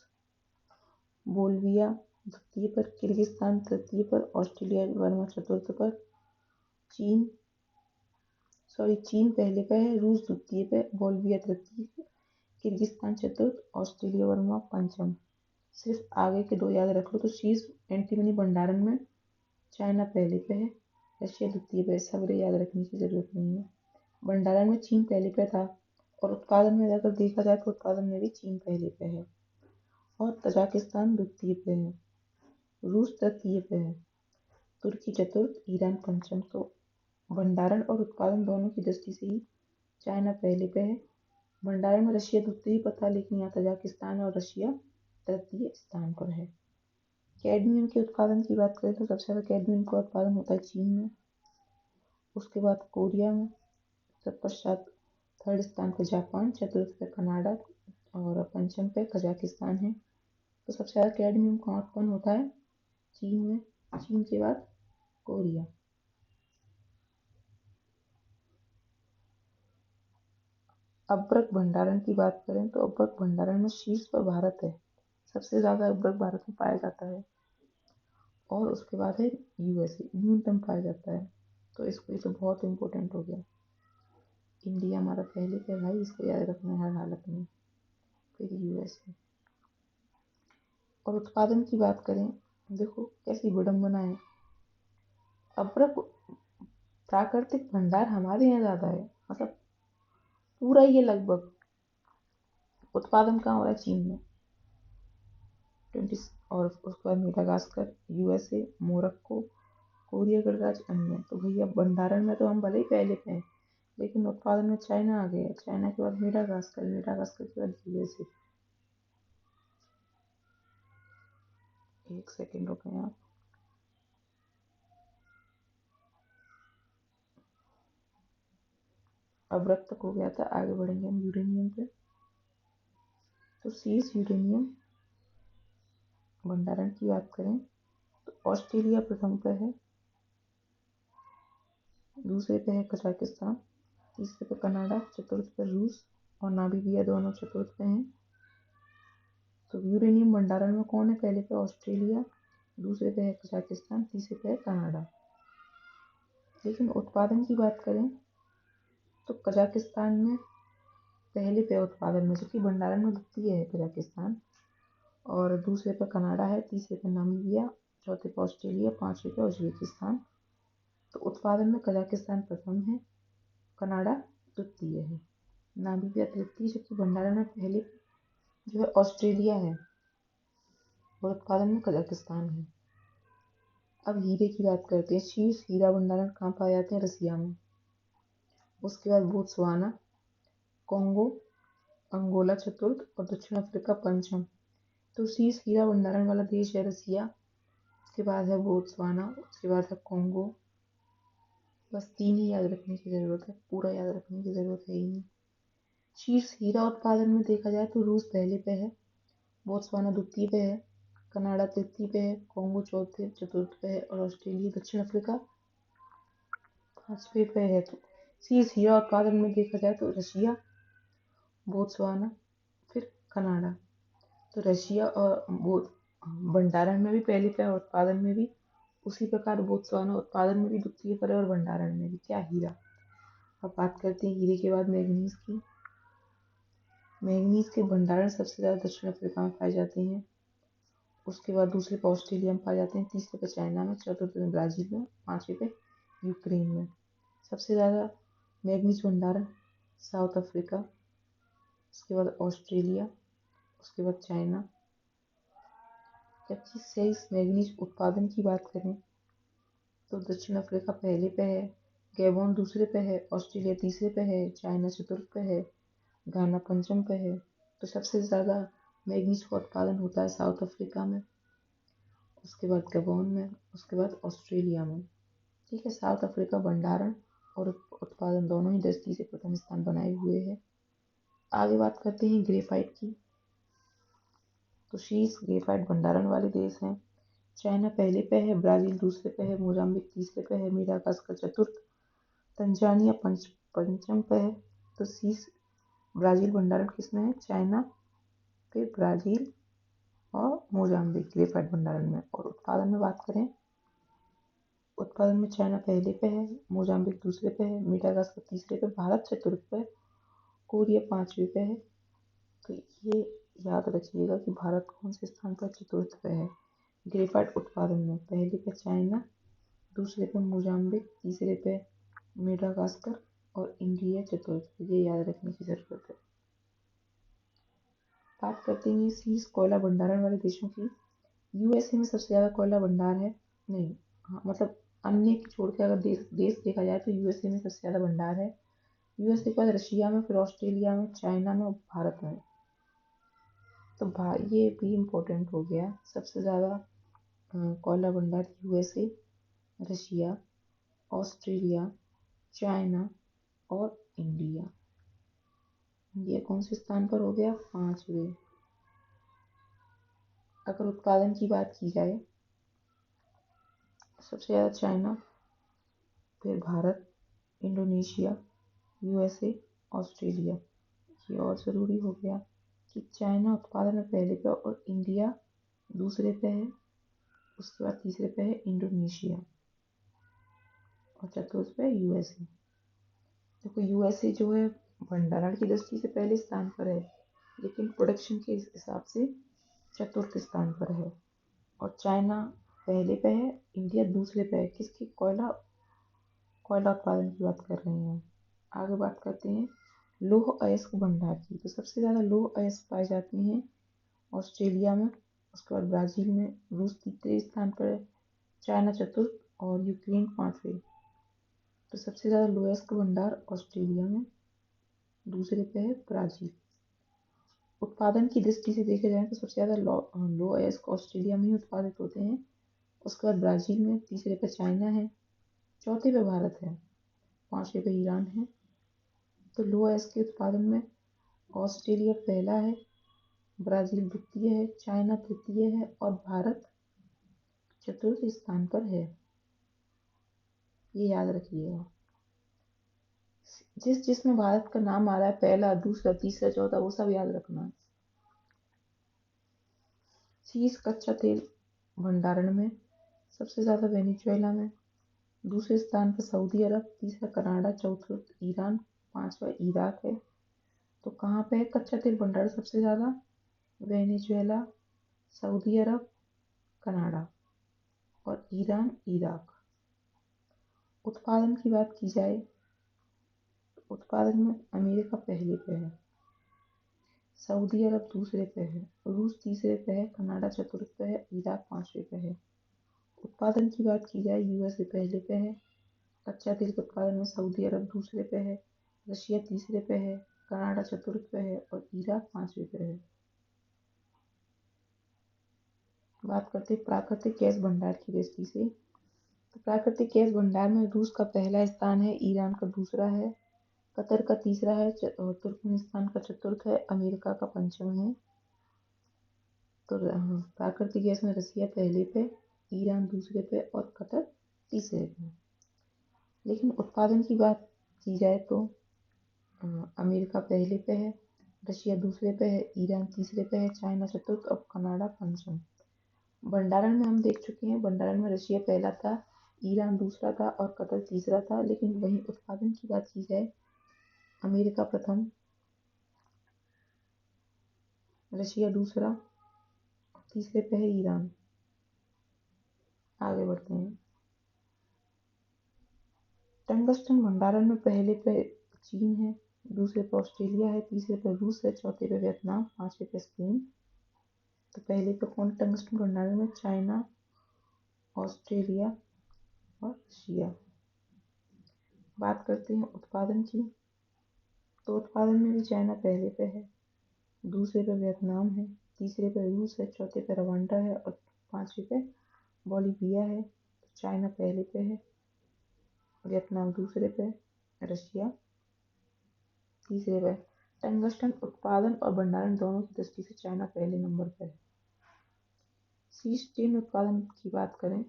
बोल्विया द्वितीय पर, किर्गिस्तान तृतीय पर, ऑस्ट्रेलिया वर्मा चतुर्थ पर, चीन पहले पर है, रूस द्वितीय पर, बोल्विया तृतीय, किर्गिस्तान चतुर्थ, ऑस्ट्रेलिया वर्मा पंचम। सिर्फ आगे के दो याद रख लो। तो शीर्ष एंटीमनी भंडारण में चाइना पहले पे है, रशिया द्वितीय पे है। सब याद रखने की जरूरत नहीं है। भंडारण में चीन पहले पे था, और उत्पादन में अगर देखा जाए तो उत्पादन में भी चीन पहले पे है, और तजाकिस्तान द्वितीय पे है, रूस तृतीय पे है, तुर्की चतुर्थ, ईरान पंचम। तो भंडारण और उत्पादन दोनों की दृष्टि से ही चाइना पहले पे है। भंडारण में रशिया द्वितीय पर था, लेकिन यहाँ तजाकिस्तान और रशिया तृतीय स्थान पर है। कैडमियम के उत्पादन की बात करें तो सबसे ज़्यादा कैडमियम का उत्पादन होता है चीन में, उसके बाद कोरिया में, तत्पश्चात थर्ड स्थान पे जापान, चतुर्थ पे कनाडा और पंचम पे कजाकिस्तान है। तो सबसे ज़्यादा कैडमियम कहाँ उत्पन्न होता है? चीन में, चीन के बाद कोरिया। अभ्रक भंडारण की बात करें तो अभ्रक भंडारण में शीर्ष पर भारत है, सबसे ज़्यादा अभ्रक भारत में पाया जाता है, और उसके बाद है यूएसए, न्यूनतम पाया जाता है। तो इसको ये तो बहुत इंपॉर्टेंट हो गया। इंडिया हमारा पहले पे भाई, इसको याद रखना है हर हालत में। फिर यूएसए। और उत्पादन की बात करें, देखो कैसी विडंबना है। अभ्रक प्राकृतिक भंडार हमारे यहाँ ज़्यादा है, मतलब पूरा ही है लगभग। उत्पादन कहाँ हो रहा है? चीन में 20, और उसके बाद मेडागास्कर, यूएसए, मोरक्को, कोरिया गणराज्य, अन्य। तो भैया भंडारण में तो हम भले ही पहले पे हैं, लेकिन उत्पादन में चाइना आ गया, चाइना के बाद मेडागास्कर, मेडागास्कर के बाद यूएसए। एक सेकेंड रुके आप। अभ्रक तक हो गया था, आगे बढ़ेंगे हम यूरेनियम पे। तो सीज यूरेनियम भंडारण की बात करें तो ऑस्ट्रेलिया प्रथम पे है, दूसरे पे है कजाकिस्तान, तीसरे पे कनाडा, चतुर्थ पे रूस और नामीबिया, दोनों चतुर्थ पे हैं। तो यूरेनियम भंडारण में कौन है? पहले पे ऑस्ट्रेलिया, दूसरे पे है कजाकिस्तान, तीसरे पे है कनाडा। लेकिन उत्पादन की बात करें तो कजाकिस्तान में पहले पे उत्पादन में, जबकि भंडारण में द्वितीय है कजाकिस्तान, और दूसरे पे कनाडा है, तीसरे पे नामीबिया, चौथे पे ऑस्ट्रेलिया, पांचवे पे उज्बेकिस्तान। तो उत्पादन में कजाकिस्तान प्रथम है, कनाडा द्वितीय है, नामीबिया तृतीय, जबकि भंडारण में पहले जो है ऑस्ट्रेलिया है। और उत्पादन में कजाकिस्तान है। अब हीरे की बात करते हैं। शीर्ष हीरा भंडारण कहाँ पाए जाते हैं? रसिया में। उसके बाद बोत्सवाना, कोंगो, अंगोला चतुर्थ और दक्षिण अफ्रीका पंचम। तो शीर्ष हीरा भंडारण वाला देश है रसिया, उसके बाद है बोत्सवाना, उसके बाद है कोंगो। बस 3 ही याद रखने की जरूरत है, पूरा याद रखने की जरूरत है ही नहीं। शीर्ष हीरा उत्पादन में देखा जाए तो रूस पहले पे है, बोत्सवाना द्वितीय पे है, कनाडा तृतीय पे है, कोंगो चौथे चतुर्थ पे है और ऑस्ट्रेलिया दक्षिण अफ्रीका 5वें पे है। तो शीर्ष हीरा उत्पादन में देखा जाए तो रशिया, बोत्सवाना, फिर कनाडा। तो रशिया और भंडारण में भी पहले पे है, उत्पादन में भी उसी प्रकार बोत्सवाना उत्पादन में भी द्वितीय पर है और भंडारण में भी। क्या? हीरा। अब बात करते हैं हीरे के बाद मैग्नीज की। मैग्नीज के भंडारण सबसे ज़्यादा दक्षिण अफ्रीका में पाए जाते हैं, उसके बाद दूसरे पे ऑस्ट्रेलिया में पाए जाते हैं, तीसरे पे चाइना में, चौथे पे ब्राज़ील में, पांचवे पे यूक्रेन में। सबसे ज़्यादा मैग्नीज भंडारण साउथ अफ्रीका, उसके बाद ऑस्ट्रेलिया, उसके बाद चाइना। जबकि शेष मैग्नीज उत्पादन की बात करें तो दक्षिण अफ्रीका पहले पे है, गैबोन दूसरे पे है, ऑस्ट्रेलिया तीसरे पे है, चाइना चतुर्थ पे है, घाना पंचम पे है। तो सबसे ज़्यादा मैग्नीज का उत्पादन होता है साउथ अफ्रीका में, उसके बाद गैबोन में, उसके बाद ऑस्ट्रेलिया में। ठीक है, साउथ अफ्रीका भंडारण और उत्पादन दोनों ही दृष्टि से प्रथम स्थान बनाए हुए है। आगे बात करते हैं ग्रेफाइट की। तो शीर्ष ग्रेफाइट भंडारण वाले देश हैं। चाइना पहले पे है, ब्राज़ील दूसरे पे है, मोजाम्बिक तीसरे पे है, मेडागास्कर चतुर्थ, तंजानिया पंचम पे है। तो शीर्ष ब्राज़ील भंडारण किसमें है? चाइना, फिर ब्राज़ील और मोजाम्बिक ग्रेफाइट भंडारण में। और उत्पादन में बात करें, उत्पादन में चाइना पहले पे है, मोजाम्बिक दूसरे पे है, मेडागास्कर तीसरे पे, भारत चतुर्थ पे, कोरिया पांचवे पे है। तो ये याद रखिएगा कि भारत कौन से स्थान पर? चतुर्थ पे है। ग्रेफाइट उत्पादन में पहले पे चाइना, दूसरे पे मोजाम्बिक, तीसरे पे मेडागास्कर और इंडिया चतुर्थ। ये याद रखने की जरूरत है। बात करते हैं शीर्ष कोयला भंडारण वाले देशों की। यूएसए में सबसे ज़्यादा कोयला भंडार है, नहीं, हाँ मतलब अन्य की छोड़ के अगर देश देखा जाए तो यूएसए में सबसे ज़्यादा भंडार है। यूएसए के बाद रशिया में, फिर ऑस्ट्रेलिया में, चाइना में और भारत में। तो ये भी इम्पोर्टेंट हो गया। सबसे ज़्यादा कोयला भंडार यूएसए, रशिया, ऑस्ट्रेलिया, चाइना और इंडिया। ये कौन से स्थान पर हो गया? 5वें। अगर उत्पादन की बात की जाए, सबसे ज़्यादा चाइना, फिर भारत, इंडोनेशिया, यूएसए, ऑस्ट्रेलिया। ये और ज़रूरी हो गया कि चाइना उत्पादन में पहले पे और इंडिया दूसरे पे है, उसके बाद तीसरे पे है इंडोनेशिया और चतुर्थ पे यूएसए। देखो यूएसए जो है भंडारण की दृष्टि से पहले स्थान पर है, लेकिन प्रोडक्शन के हिसाब से चतुर्थ स्थान पर है। और चाइना पहले पे है, इंडिया दूसरे पे है। किसकी? कोयला उत्पादन की बात कर रहे हैं। आगे बात करते हैं लौह अयस्क भंडार की। तो सबसे ज़्यादा लौह अयस्क पाए जाते हैं ऑस्ट्रेलिया में, उसके बाद ब्राज़ील में, रूस तीसरे स्थान पर है, चाइना चतुर्थ और यूक्रेन पांचवें। तो सबसे ज़्यादा लौह अयस्क भंडार ऑस्ट्रेलिया में, दूसरे पे है ब्राज़ील। उत्पादन की दृष्टि से देखा जाए तो सबसे ज़्यादा लौह अयस्क ऑस्ट्रेलिया में ही उत्पादित होते हैं, उसके बाद ब्राज़ील में, तीसरे पे चाइना है, चौथे पे भारत है, पांचवें पे ईरान है। तो लौह अयस्क के उत्पादन में ऑस्ट्रेलिया पहला है, ब्राज़ील द्वितीय है, चाइना तृतीय है और भारत चतुर्थ स्थान पर है। ये याद रखिएगा। जिसमें भारत का नाम आ रहा है, पहला, दूसरा, तीसरा, चौथा, वो सब याद रखना है। शीर्ष कच्चा तेल भंडारण में सबसे ज़्यादा वेनेजुएला में, दूसरे स्थान पर सऊदी अरब, तीसरा कनाडा, चौथा ईरान, पांचवा इराक है। तो कहाँ पे है कच्चा तेल भंडारण सबसे ज़्यादा? वेनेजुएला, सऊदी अरब, कनाडा और ईरान, इराक। उत्पादन की बात की जाए तो उत्पादन में अमेरिका पहले पे है, सऊदी अरब दूसरे पे है, रूस तीसरे पे है, कनाडा चतुर्थ पे है, इराक पांचवे पे है। उत्पादन की बात की जाए, यूएसए पहले पे है। कच्चा तेल के उत्पादन में सऊदी अरब दूसरे पे है, रशिया तीसरे पे है, कनाडा चतुर्थ पे है और इराक पांचवे पे है। बात करते हैं प्राकृतिक गैस भंडार की दृष्टि से। तो प्राकृतिक गैस भंडार में रूस का पहला स्थान है, ईरान का दूसरा है, कतर का तीसरा है और तुर्कमेनिस्तान का चतुर्थ है, अमेरिका का पंचम है। तो प्राकृतिक गैस में रसिया पहले पे, ईरान दूसरे पे और कतर तीसरे पे। लेकिन उत्पादन की बात की जाए तो अमेरिका पहले पे है, रशिया दूसरे पे है, ईरान तीसरे पे है, चाइना चतुर्थ और कनाडा पंचम। भंडारण में हम देख चुके हैं, भंडारण में रशिया पहला था, ईरान दूसरा था और कतर तीसरा था। लेकिन वहीं उत्पादन की बात की जाए, अमेरिका प्रथम, रशिया दूसरा, तीसरे पे है ईरान। आगे बढ़ते हैं। टंगस्टन भंडारण में पहले पे चीन है, दूसरे पे ऑस्ट्रेलिया है, तीसरे पे रूस है, चौथे पे वियतनाम, पांचवे पे स्पेन। तो पहले पे कौन टंगस्टन भंडारण में? चाइना, ऑस्ट्रेलिया और रशिया। बात करते हैं उत्पादन की। तो उत्पादन में भी चाइना पहले पे है, दूसरे पे वियतनाम है, तीसरे पे रूस है, चौथे पे रवांडा है और पांचवे पे बोलीविया है। तो चाइना पहले पे है, वियतनाम दूसरे पे, रशिया तीसरे पे। टंगस्टन उत्पादन और भंडारण दोनों की दृष्टि से चाइना पहले नंबर पर है। शीश टिन उत्पादन की बात करें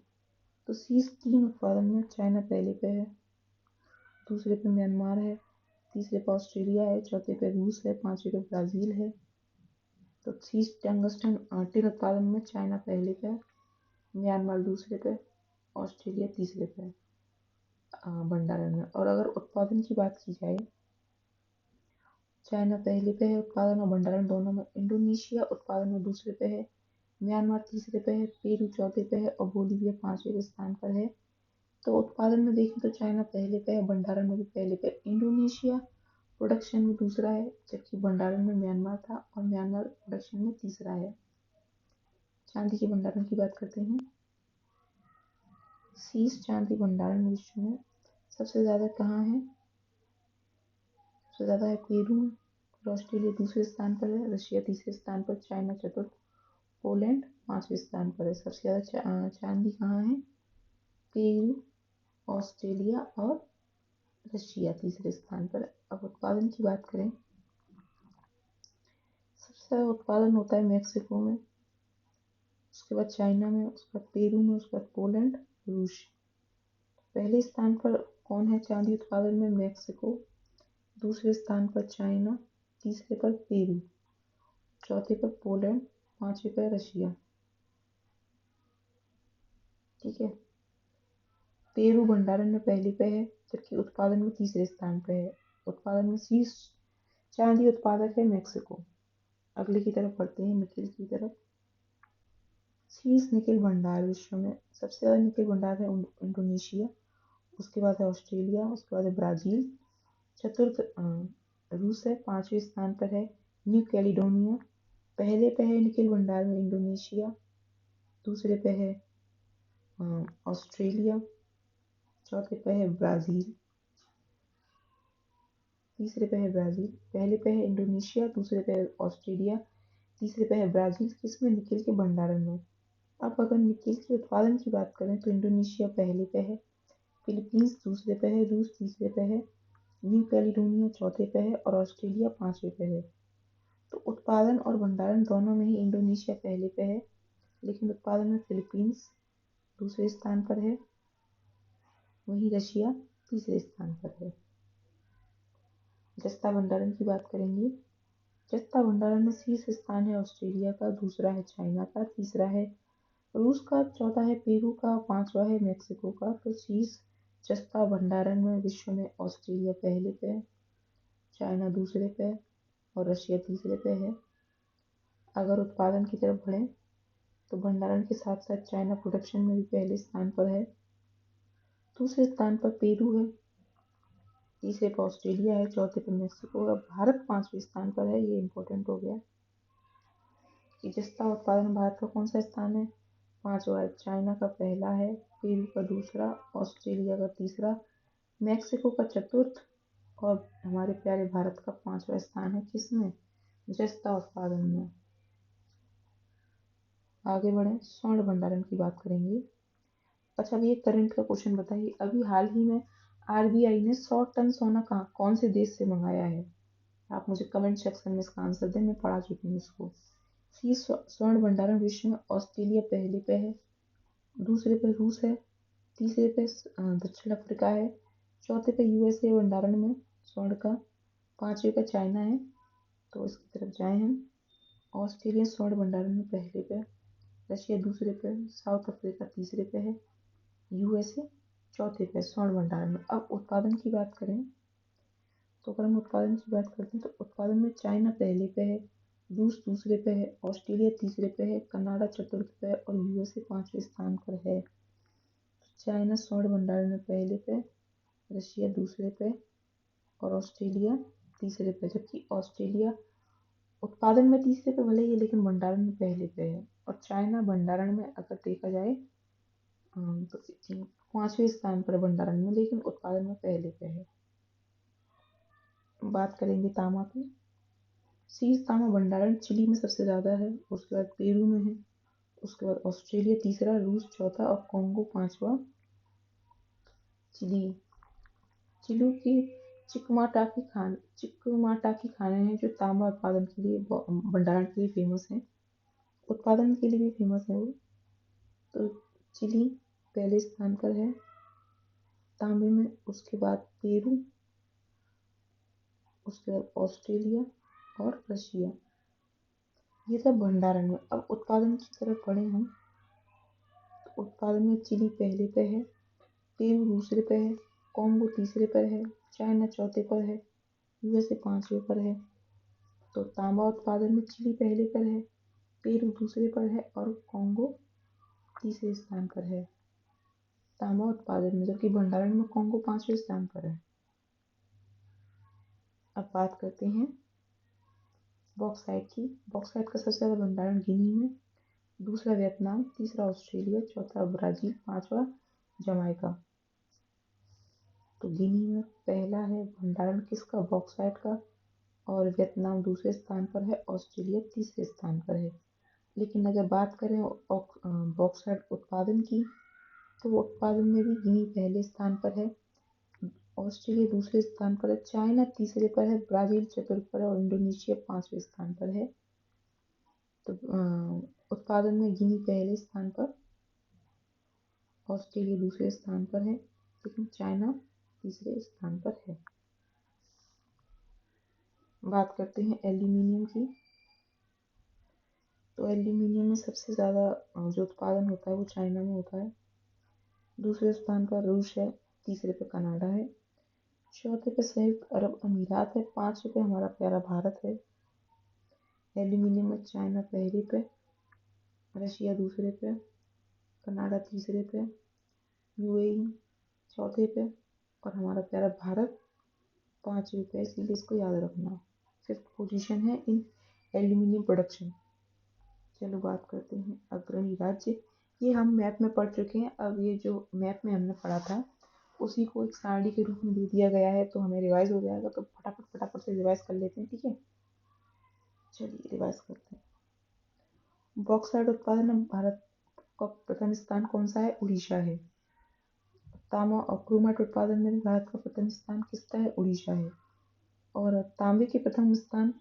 तो शीश टिन उत्पादन में चाइना पहले पे है, दूसरे पे म्यांमार है, तीसरे पे ऑस्ट्रेलिया है, चौथे पे रूस है, पांचवे पे ब्राजील है। तो शीश टंगस्टन टिन उत्पादन में चाइना पहले पे है, म्यांमार दूसरे पे, ऑस्ट्रेलिया तीसरे पे भंडारण में। और अगर उत्पादन की बात की जाए, चाइना पहले पे है उत्पादन और भंडारण दोनों में, इंडोनेशिया उत्पादन में दूसरे पे है, म्यांमार तीसरे पे है, पेरू चौथे पे है और बोलीविया पांचवे स्थान पर है। तो उत्पादन में देखें तो चाइना पहले पे है, भंडारण में भी पहले पे। इंडोनेशिया प्रोडक्शन में दूसरा है, जबकि भंडारण में म्यांमार था और म्यांमार प्रोडक्शन में तीसरा है। चांदी के भंडारण की बात करते हैं। शीश चांदी भंडारण विश्व में सबसे ज्यादा कहाँ है? सबसे ज्यादा है पेरू में, और ऑस्ट्रेलिया दूसरे स्थान पर है, रशिया तीसरे स्थान पर, चाइना चतुर्थ, पोलैंड पांचवें स्थान पर है। सबसे ज्यादा चांदी कहाँ है? पेरू, ऑस्ट्रेलिया और रशिया तीसरे स्थान पर। अब उत्पादन की बात करें, सबसे ज्यादा उत्पादन होता है मैक्सिको में, उसके बाद चाइना में, उसके बाद पेरू में, उसके बाद पोलैंड, रूस। पहले स्थान पर कौन है चांदी उत्पादन में? मैक्सिको, दूसरे स्थान पर चाइना, तीसरे पर पेरू, चौथे पर पोलैंड, पांचवे पर रशिया। ठीक है। पेरू भंडारण में पहले पे है, जबकि उत्पादन में तीसरे स्थान पे है। उत्पादन में शीर्ष चांदी उत्पादक है मैक्सिको। अगले की तरफ बढ़ते हैं, निकिल की तरफ। शीर्ष निकिल भंडार विश्व में सबसे ज्यादा निकिल भंडार है इंडोनेशिया, उसके बाद है ऑस्ट्रेलिया, उसके बाद है ब्राजील, चतुर्थ रूस है, पांचवें स्थान पर है न्यू कैलिडोनिया। पहले पे है निकिल भंडार में इंडोनेशिया, दूसरे पे है ऑस्ट्रेलिया, चौथे पे है ब्राजील, तीसरे पे है ब्राजील। पहले पे है इंडोनेशिया, दूसरे पे है ऑस्ट्रेलिया, तीसरे पे है ब्राजील, किसमें? निकिल के भंडारण में। अब अगर निकिल के उत्पादन की बात करें तो इंडोनेशिया पहले पे है, फिलीपींस दूसरे पे है, रूस तीसरे पे है, न्यू कैलिडोनिया चौथे पे है और ऑस्ट्रेलिया पांचवे पे है। तो उत्पादन और भंडारण दोनों में ही इंडोनेशिया पहले पे है, लेकिन उत्पादन में फिलीपींस दूसरे स्थान पर है, वहीं रशिया तीसरे स्थान पर है। जस्ता भंडारण की बात करेंगे। जस्ता भंडारण में शीर्ष स्थान है ऑस्ट्रेलिया का, दूसरा है चाइना का, तीसरा है रूस का, चौथा है पेरू का, पांचवा है मेक्सिको का। तो शीर्ष जस्ता भंडारण में विश्व में ऑस्ट्रेलिया पहले पे है, चाइना दूसरे पे है और रशिया तीसरे पे है। अगर उत्पादन की तरफ बढ़े तो भंडारण के साथ साथ चाइना प्रोडक्शन में भी पहले स्थान पर है, दूसरे स्थान पर पेरू है, तीसरे पर ऑस्ट्रेलिया है, चौथे पर मेक्सिको है, भारत 5वें स्थान पर है। ये इम्पोर्टेंट हो गया कि जस्ता उत्पादन में भारत का कौन सा स्थान है? 5वां है। चाइना का पहला है, पेरू का दूसरा, ऑस्ट्रेलिया का तीसरा, मैक्सिको का चतुर्थ और हमारे प्यारे भारत का 5वां स्थान है। किसमें? जस्ता उत्पादन में। आगे बढ़े, स्वर्ण भंडारण की बात करेंगे। अच्छा, अभी एक करंट का क्वेश्चन बताइए, अभी हाल ही में आरबीआई ने 100 टन सोना कहाँ कौन से देश से मंगाया है? आप मुझे कमेंट सेक्शन में इसका आंसर दें, मैं पढ़ा चुकी हूँ इसको। सी, स्वर्ण भंडारण विश्व में ऑस्ट्रेलिया पहले पे है, दूसरे पे रूस है, तीसरे पे दक्षिण अफ्रीका है, चौथे पे यूएसए भंडारण में स्वर्ण का, 5वें पे चाइना है। तो इसकी तरफ जाए हम। ऑस्ट्रेलिया स्वर्ण भंडारण में पहले पे, रशिया दूसरे पे, साउथ अफ्रीका तीसरे पे है, यूएसए चौथे पे स्वर्ण भंडारण में। अब उत्पादन की बात करें तो अगर हम उत्पादन की बात करते हैं तो उत्पादन में चाइना पहले पे है, रूस दूसरे पे है, ऑस्ट्रेलिया तीसरे पे है, कनाडा चतुर्थ पे है और यूएसए 5वें स्थान पर है। चाइना स्वर्ण भंडारण में पहले पे, रशिया दूसरे पे और ऑस्ट्रेलिया तीसरे पे, जबकि ऑस्ट्रेलिया उत्पादन में तीसरे पे भले ही है लेकिन भंडारण में पहले पे है। और चाइना भंडारण में अगर देखा जाए तो 5वें स्थान पर भंडारण में, लेकिन उत्पादन में पहले पे है। बात करेंगे तांबा की। शीर्ष तांबा भंडारण चिली में सबसे ज्यादा है, उसके बाद पेरू में है, उसके बाद ऑस्ट्रेलिया तीसरा, रूस चौथा और कॉन्गो 5वां। चिली, चिली की चिकमाटाकी खाने हैं जो तांबा उत्पादन के लिए, भंडारण के लिए फेमस है, उत्पादन के लिए भी फेमस है वो। तो चिली पहले स्थान पर है तांबे में, उसके बाद पेरू, उसके बाद ऑस्ट्रेलिया और रशिया। ये सब भंडारण में। अब उत्पादन की तरफ बढ़े हम तो उत्पादन में चिली पहले पे है, पेरू दूसरे पे है, कॉन्गो तीसरे पर है, चाइना चौथे पर है, यूएसए 5वें पर है। तो तांबा उत्पादन में चिली पहले पर है, पेरू दूसरे पर है और कॉन्गो तीसरे स्थान पर है तांबा उत्पादन में, जबकि भंडारण में कॉन्गो 5वें स्थान पर है। अब बात करते हैं बॉक्साइट की। बॉक्साइट का सबसे ज्यादा भंडारण गिनी में, दूसरा वियतनाम, तीसरा ऑस्ट्रेलिया, चौथा ब्राजील, 5वां जमाइका। तो गिनी में पहला है भंडारण किसका? बॉक्साइट का, और वियतनाम दूसरे स्थान पर है, ऑस्ट्रेलिया तीसरे स्थान पर है। लेकिन अगर बात करें बॉक्साइट उत्पादन की तो उत्पादन में भी गिनी पहले स्थान पर है, ऑस्ट्रेलिया दूसरे स्थान पर है, चाइना तीसरे पर है, ब्राजील चतुर्थ पर है और इंडोनेशिया 5वें स्थान पर है। तो उत्पादन में गिनी पहले स्थान पर, ऑस्ट्रेलिया दूसरे स्थान पर है, लेकिन चाइना तीसरे स्थान पर है। बात करते हैं एल्यूमिनियम की। तो एल्यूमिनियम में सबसे ज़्यादा जो उत्पादन होता है वो चाइना में होता है, दूसरे स्थान पर रूस है, तीसरे पे कनाडा है, चौथे पे संयुक्त अरब अमीरात है, 5वें पे हमारा प्यारा भारत है। एल्यूमिनियम में चाइना पहले पे, रशिया दूसरे पे, कनाडा तीसरे पे, यूएई चौथे पे और हमारा प्यारा भारत 5वें पे, इसीलिए इसको याद रखना। 5th पोजीशन है इन एल्यूमिनियम प्रोडक्शन। चलो बात करते हैं अग्रणी राज्य। ये हम मैप में पढ़ चुके हैं, अब ये जो मैप में हमने पढ़ा था उसी को एक सारणी के रूप में दे दिया गया है, तो हमें रिवाइज हो जाएगा, तो फटाफट फटाफट से रिवाइज कर लेते हैं, ठीक है। चलिए रिवाइज करते हैं। बॉक्साइट उत्पादन में भारत का प्रथम स्थान कौन सा है? उड़ीसा है। तांबा और क्रोमाइट उत्पादन में भारत का प्रथम स्थान किसका है? उड़ीसा है। और तांबे के प्रथम स्थान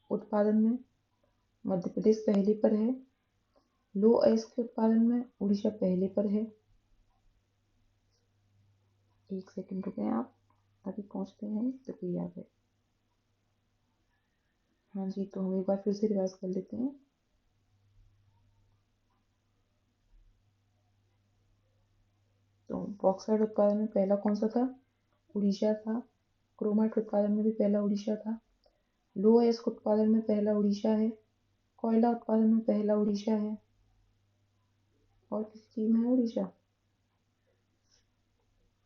उत्पादन में मध्य प्रदेश पहले पर है, लो अयस्क के उत्पादन में उड़ीसा पहले पर है। एक सेकंड रुके आप, अभी पहुंचते हैं तो कोई याद है। हाँ जी, तो हम एक बार फिर से रिवाइज कर लेते हैं। तो बॉक्साइट उत्पादन में पहला कौन सा था? उड़ीसा था। क्रोमाइट उत्पादन में भी पहला उड़ीसा था। लो अयस्क उत्पादन में पहला उड़ीसा है। कोयला उत्पादन में पहला उड़ीसा है। और किस चीज में है उड़ीसा?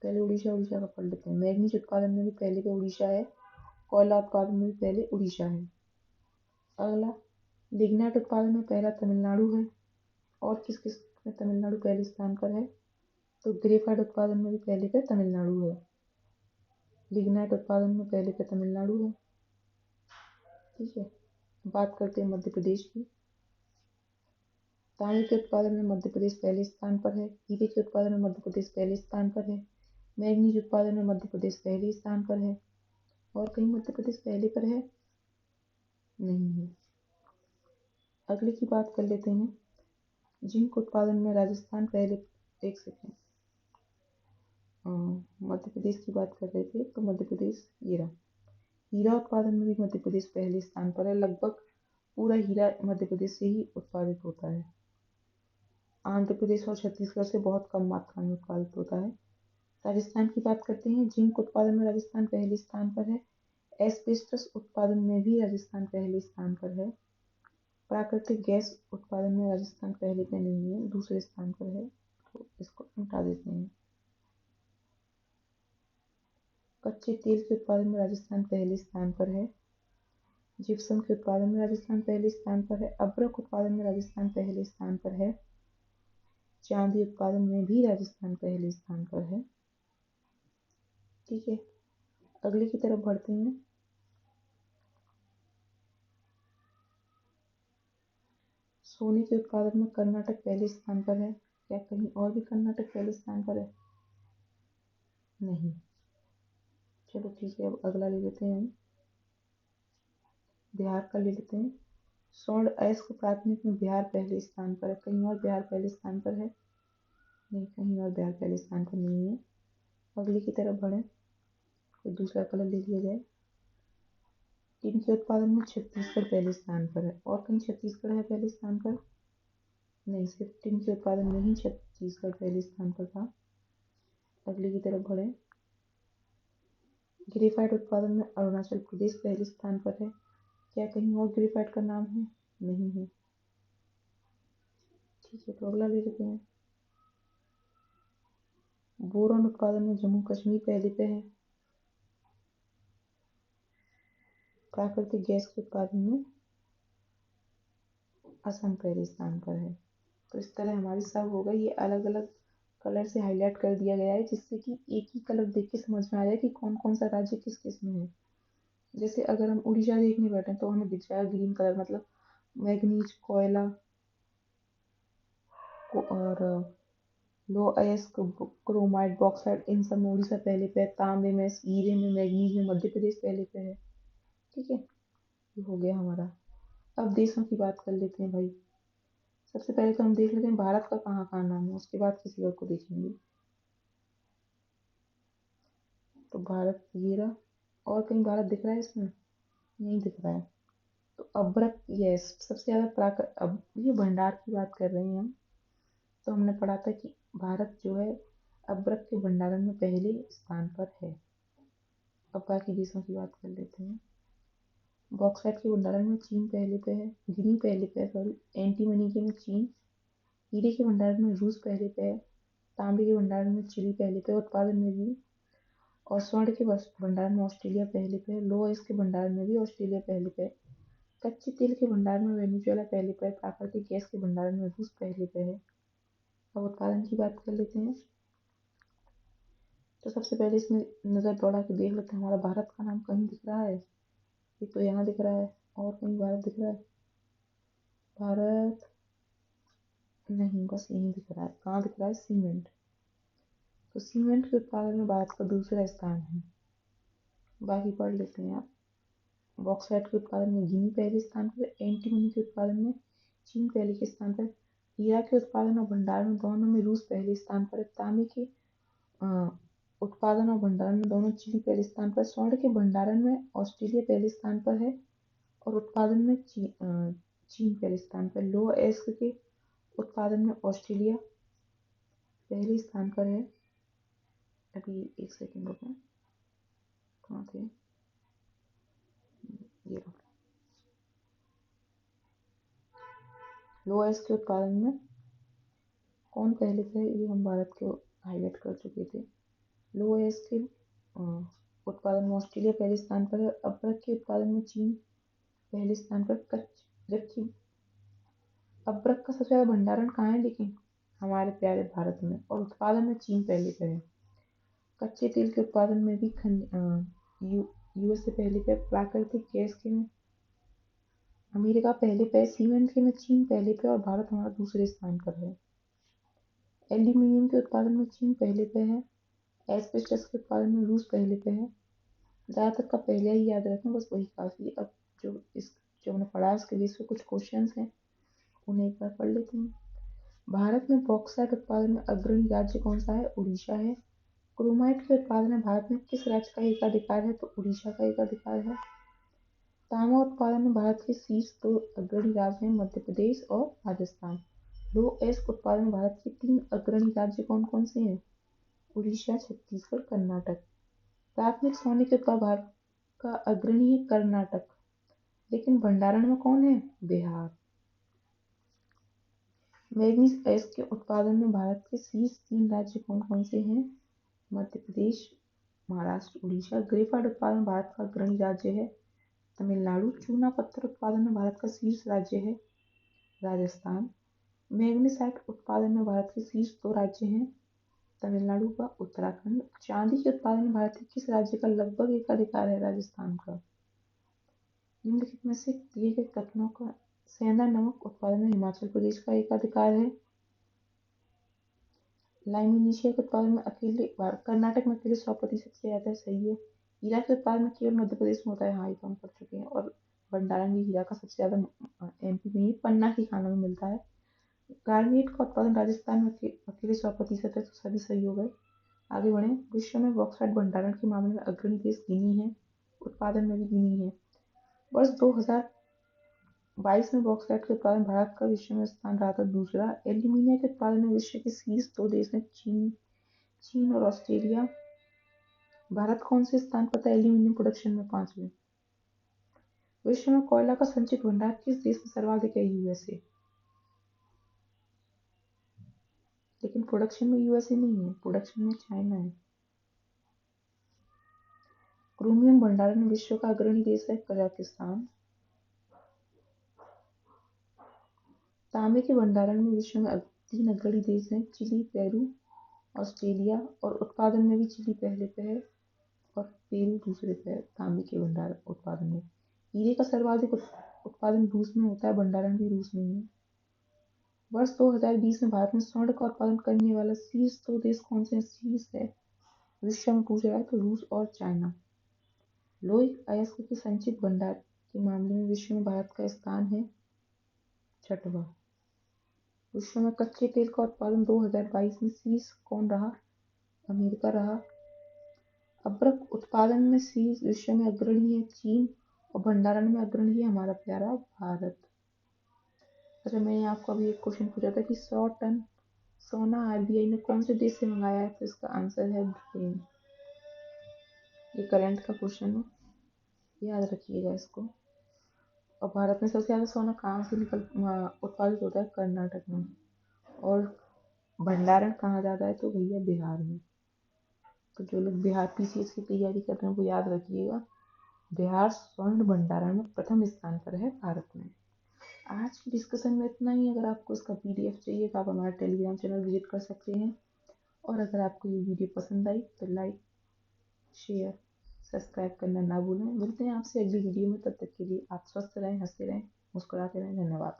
पहले उड़ीसा उड़ीसा का पढ़ लेते हैं। मैग्नीज उत्पादन में भी पहले पे उड़ीसा है, कोयला उत्पादन में भी पहले उड़ीसा है। अगला, लिग्नाइट उत्पादन में पहला तमिलनाडु है। और किस किस में तमिलनाडु पहले स्थान पर है? तो ग्रेफाइट उत्पादन में भी पहले पे तमिलनाडु है। लिग्नाइट उत्पादन में पहले पे तमिलनाडु है। ठीक है, बात करते हैं मध्य प्रदेश की। तांबे के उत्पादन में मध्य प्रदेश पहले स्थान पर है। हीरे के उत्पादन में मध्य प्रदेश पहले स्थान पर है। मैग्नीज उत्पादन में मध्य प्रदेश पहले स्थान पर है। और कहीं मध्य प्रदेश पहले पर है? नहीं है। अगले की बात कर लेते हैं। जिंक उत्पादन में राजस्थान पहले, एक सेकेंड, मध्य प्रदेश की बात कर रहे थे तो मध्य प्रदेश ये रहा। हीरा उत्पादन में भी मध्य प्रदेश पहले स्थान पर है। लगभग पूरा हीरा मध्य प्रदेश से ही उत्पादित होता है। आंध्र प्रदेश और छत्तीसगढ़ से बहुत कम मात्रा में उत्पादित होता है। राजस्थान की बात करते हैं। जिंक उत्पादन में राजस्थान पहले स्थान पर है। एस्बेस्टस उत्पादन में भी राजस्थान पहले स्थान पर है। प्राकृतिक गैस उत्पादन में राजस्थान पहले पे नहीं है, दूसरे स्थान पर है, तो इसको हटा देते हैं। कच्चे तेल के उत्पादन में राजस्थान पहले स्थान पर है। जिप्सम के उत्पादन में राजस्थान पहले स्थान पर है। अभ्रक उत्पादन में राजस्थान पहले स्थान पर है। चांदी उत्पादन में भी राजस्थान पहले स्थान पर है। ठीक है, अगले की तरफ बढ़ते हैं। सोने के उत्पादन में कर्नाटक पहले स्थान पर है। क्या कहीं और भी कर्नाटक पहले स्थान पर है? नहीं। चलो ठीक है, अब अगला ले लेते हैं। बिहार का ले लेते हैं। स्वर्ण अयस्क प्राथमिक में बिहार पहले स्थान पर है। कहीं और बिहार पहले स्थान पर है? नहीं, कहीं और बिहार पहले स्थान पर नहीं है। अगले की तरफ बढ़े, कोई दूसरा कलर ले लिया जाए। टिन के उत्पादन में छत्तीसगढ़ पहले स्थान पर है। और कहीं छत्तीसगढ़ है पहले स्थान पर? नहीं, सिर्फ टिन के उत्पादन में ही छत्तीसगढ़ पहले स्थान पर था। अगले की तरफ बढ़े। ग्रेफाइट उत्पादन में अरुणाचल प्रदेश पहले स्थान पर है। क्या कहीं और ग्रेफाइट का नाम है? नहीं है। ठीक है, तो अगला ले लेते हैं। बोरॉन उत्पादन में जम्मू कश्मीर पहले पे है। प्राकृतिक गैस के उत्पादन में असम पहले स्थान पर है। तो इस तरह हमारी सब हो गई। ये अलग अलग कलर से हाईलाइट कर दिया गया है, जिससे कि एक ही कलर देख के समझ में आ जाए कि कौन कौन सा राज्य किस किस में है। जैसे अगर हम उड़ीसा देखने बैठे तो हमें दिख जाएगा ग्रीन कलर, मतलब मैग्नीज, कोयला और लो अयस्क, क्रोमाइट, बॉक्साइट, इन सब में उड़ीसा पहले पे है। तांबे में, हीरे में, मैग्नीज में मध्य प्रदेश पहले पे है। ठीक है, ये हो गया हमारा। अब देशों की बात कर लेते हैं भाई। सबसे पहले तो हम देख लेते हैं भारत का कहाँ कहाँ नाम है, उसके बाद किसी और को देखेंगे। तो भारत ये रहा। और कहीं भारत दिख रहा है इसमें? नहीं दिख रहा है। तो अभ्रक, यस, सबसे ज्यादा प्राकृत, अब ये भंडार की बात कर रहे हैं हम। तो हमने पढ़ा था कि भारत जो है अभ्रक के भंडारण में पहले स्थान पर है। अब बाकी देशों की बात कर लेते हैं। बॉक्साइट के भंडारण में चीन पहले पे है, गिनी पहले पे है, सॉरी, एंटीमनी के में चीन। हीरे के भंडारण में रूस पहले पे है। तांबे के भंडारण में चिली पहले पे, उत्पादन में भी। और स्वर्ण के भंडार में ऑस्ट्रेलिया पहले पे है। लोह के भंडार में भी ऑस्ट्रेलिया पहले पे है। कच्चे तेल के भंडार में वेनेजुएला पहले पे है। प्राकृतिक गैस के भंडार में रूस पहले पे है। अब उत्पादन की बात कर लेते हैं। तो सबसे पहले इसमें नजर दौड़ा के देख लेते हैं हमारा भारत का नाम कहीं दिख रहा है? ये तो यहाँ दिख रहा है, और कहीं भारत दिख रहा है? भारत नहीं, बस यहीं दिख रहा है। कहाँ दिख रहा है? सीमेंट। तो सीमेंट के उत्पादन में भारत का दूसरा स्थान है। बाकी पढ़ लेते हैं आप। बॉक्साइट के उत्पादन में गिनी पहले स्थान पर, एंटीमनी के उत्पादन में चीन पहले के स्थान पर, हीरा के उत्पादन और भंडारण में दोनों में रूस पहले स्थान पर है। तांबे के उत्पादन और भंडारण में दोनों चिली पहले स्थान पर। स्वर्ण के भंडारण में ऑस्ट्रेलिया पहले स्थान पर है और उत्पादन में चीन पहले स्थान पर। लोह अयस्क के उत्पादन में ऑस्ट्रेलिया पहले स्थान पर है। अभी एक सेकंड रुको, कहाँ थे ये? लोह अयस्क के उत्पादन में कौन पहले थे? ये हम भारत को हाईलाइट कर चुके थे। लो है इसके उत्पादन में ऑस्ट्रेलिया पहले स्थान पर है। अदरक के उत्पादन में चीन पहले स्थान पर, जबकि अदरक का सबसे ज्यादा भंडारण कहाँ है लेकिन हमारे प्यारे भारत में, और उत्पादन में चीन पहले पर है। कच्चे तेल के उत्पादन में भी यूएसए पहले पे, प्राकृतिक गैस के में अमेरिका पहले पे, सीमेंट के में चीन पहले पे और भारत हमारा दूसरे स्थान पर है। एल्यूमीनियम के उत्पादन में चीन पहले पे है। एस्बेस्टस के उत्पादन में रूस पहले पे है। ज़्यादातर का पहले ही याद रखें, बस वही काफ़ी। अब जो हमने पढ़ा है उसके बेस पे कुछ क्वेश्चंस हैं, उन्हें एक बार पढ़ लेते हैं। भारत में बॉक्साइट उत्पादन में अग्रणी राज्य कौन सा है? उड़ीसा है। क्रोमाइट के उत्पादन में भारत में किस राज्य का एकाधिकार है? तो उड़ीसा का एकाधिकार है। तांबा उत्पादन में भारत के शीर्ष 2 अग्रणी राज्य हैं, मध्य प्रदेश और राजस्थान। लो एस्क उत्पादन में भारत के 3 अग्रणी राज्य कौन कौन से हैं? उड़ीसा, छत्तीसगढ़, कर्नाटक। प्राथमिक सोने के उत्पादन भारत का अग्रणी है कर्नाटक, लेकिन भंडारण में कौन है? बिहार। मैग्नीज एस्क के उत्पादन में भारत के शीर्ष 3 राज्य कौन कौन से हैं? मध्य प्रदेश, महाराष्ट्र, उड़ीसा। ग्रेफाइट उत्पादन भारत का अग्रणी राज्य है, तमिलनाडु। चूना पत्थर उत्पादन में भारत का शीर्ष राज्य है, राजस्थान। मैग्नीसाइट उत्पादन में भारत के शीर्ष 2 राज्य हैं, तमिलनाडु का, उत्तराखंड। चांदी के उत्पादन में भारत के किस राज्य का लगभग एकाधिकार है? राजस्थान का। निम्नलिखित में से दिए गए कथनों का सेंधा नमक उत्पादन में हिमाचल प्रदेश का एकाधिकार है। लाइम के उत्पादन में अकेले कर्नाटक में अकेले 100% से ज्यादा सही है। हीरा के उत्पादन में केवल मध्य प्रदेश में होता है, हाँ ये तो हम पढ़ चुके हैं। और भंडारण भी हीरा का सबसे ज्यादा एमपी में ही, पन्ना की खानों में मिलता है। गार्नियर का उत्पादन राजस्थान में अकेले 100% है, तो सभी सही हो गए। आगे बढ़े। विश्व में बॉक्साइट भंडारण के मामले में अग्रणी देश गिनी है, उत्पादन में भी गिनी है। वर्ष 2022 में बॉक्साइट के उत्पादन भारत का विश्व में स्थान रहा था दूसरा। एल्यूमीनियम के उत्पादन में विश्व के शीर्ष 2 देश हैं, चीन और ऑस्ट्रेलिया। भारत कौन से स्थान पर था एल्यूमीनियम प्रोडक्शन में? 5वें। विश्व में कोयला का संचित भंडार किस देश में सर्वाधिक है? यूएसए। लेकिन प्रोडक्शन में यूएसए नहीं है, प्रोडक्शन में चाइना है। क्रोमियम भंडारण में विश्व का अग्रणी देश है कजाकिस्तान। तांबे के भंडारण में विश्व में 3 अग्रणी देश हैं, चिली, पेरू, ऑस्ट्रेलिया। और उत्पादन में भी चिली पहले पे है और पेरू दूसरे पे है तांबे के भंडारण उत्पादन में। हीरे का सर्वाधिक उत्पादन रूस में होता है, भंडारण भी रूस में ही है। वर्ष 2020 में भारत में स्वर्ण का उत्पादन करने वाला शीर्ष 2 देश कौन से? शीर्ष है विश्व में पूछा जाए तो रूस और चाइना। लोहित अयस्क के संचित भंडार के मामले में विश्व में भारत का स्थान है 6वां। विश्व में कच्चे तेल का उत्पादन 2022 में शीर्ष कौन रहा? अमेरिका रहा। अब्रक उत्पादन में शीर्ष विश्व में अग्रणी है चीन, और भंडारण में अग्रणी है हमारा प्यारा भारत। अच्छा, मैंने आपको अभी एक क्वेश्चन पूछा था कि 100 टन सोना आरबीआई ने कौन से देश से मंगाया है? तो इसका आंसर है ब्रिटेन। ये करंट का क्वेश्चन है, याद रखिएगा इसको। और भारत में सबसे ज़्यादा सोना कहाँ से उत्पादित होता है? कर्नाटक में। और भंडारण कहाँ ज़्यादा है? तो भैया बिहार में। तो जो लोग बिहार पीसीएस की तैयारी कर रहे हैं वो याद रखिएगा, बिहार स्वर्ण भंडारण में प्रथम स्थान पर है भारत में। आज की डिस्कशन में इतना ही। अगर आपको इसका पीडीएफ चाहिए तो आप हमारा टेलीग्राम चैनल विजिट कर सकते हैं। और अगर आपको ये वीडियो पसंद आई तो लाइक, शेयर, सब्सक्राइब करना ना भूलें। मिलते हैं आपसे अगली वीडियो में, तब तक के लिए आप स्वस्थ रहें, हंसते रहें, मुस्कुराते रहें। धन्यवाद।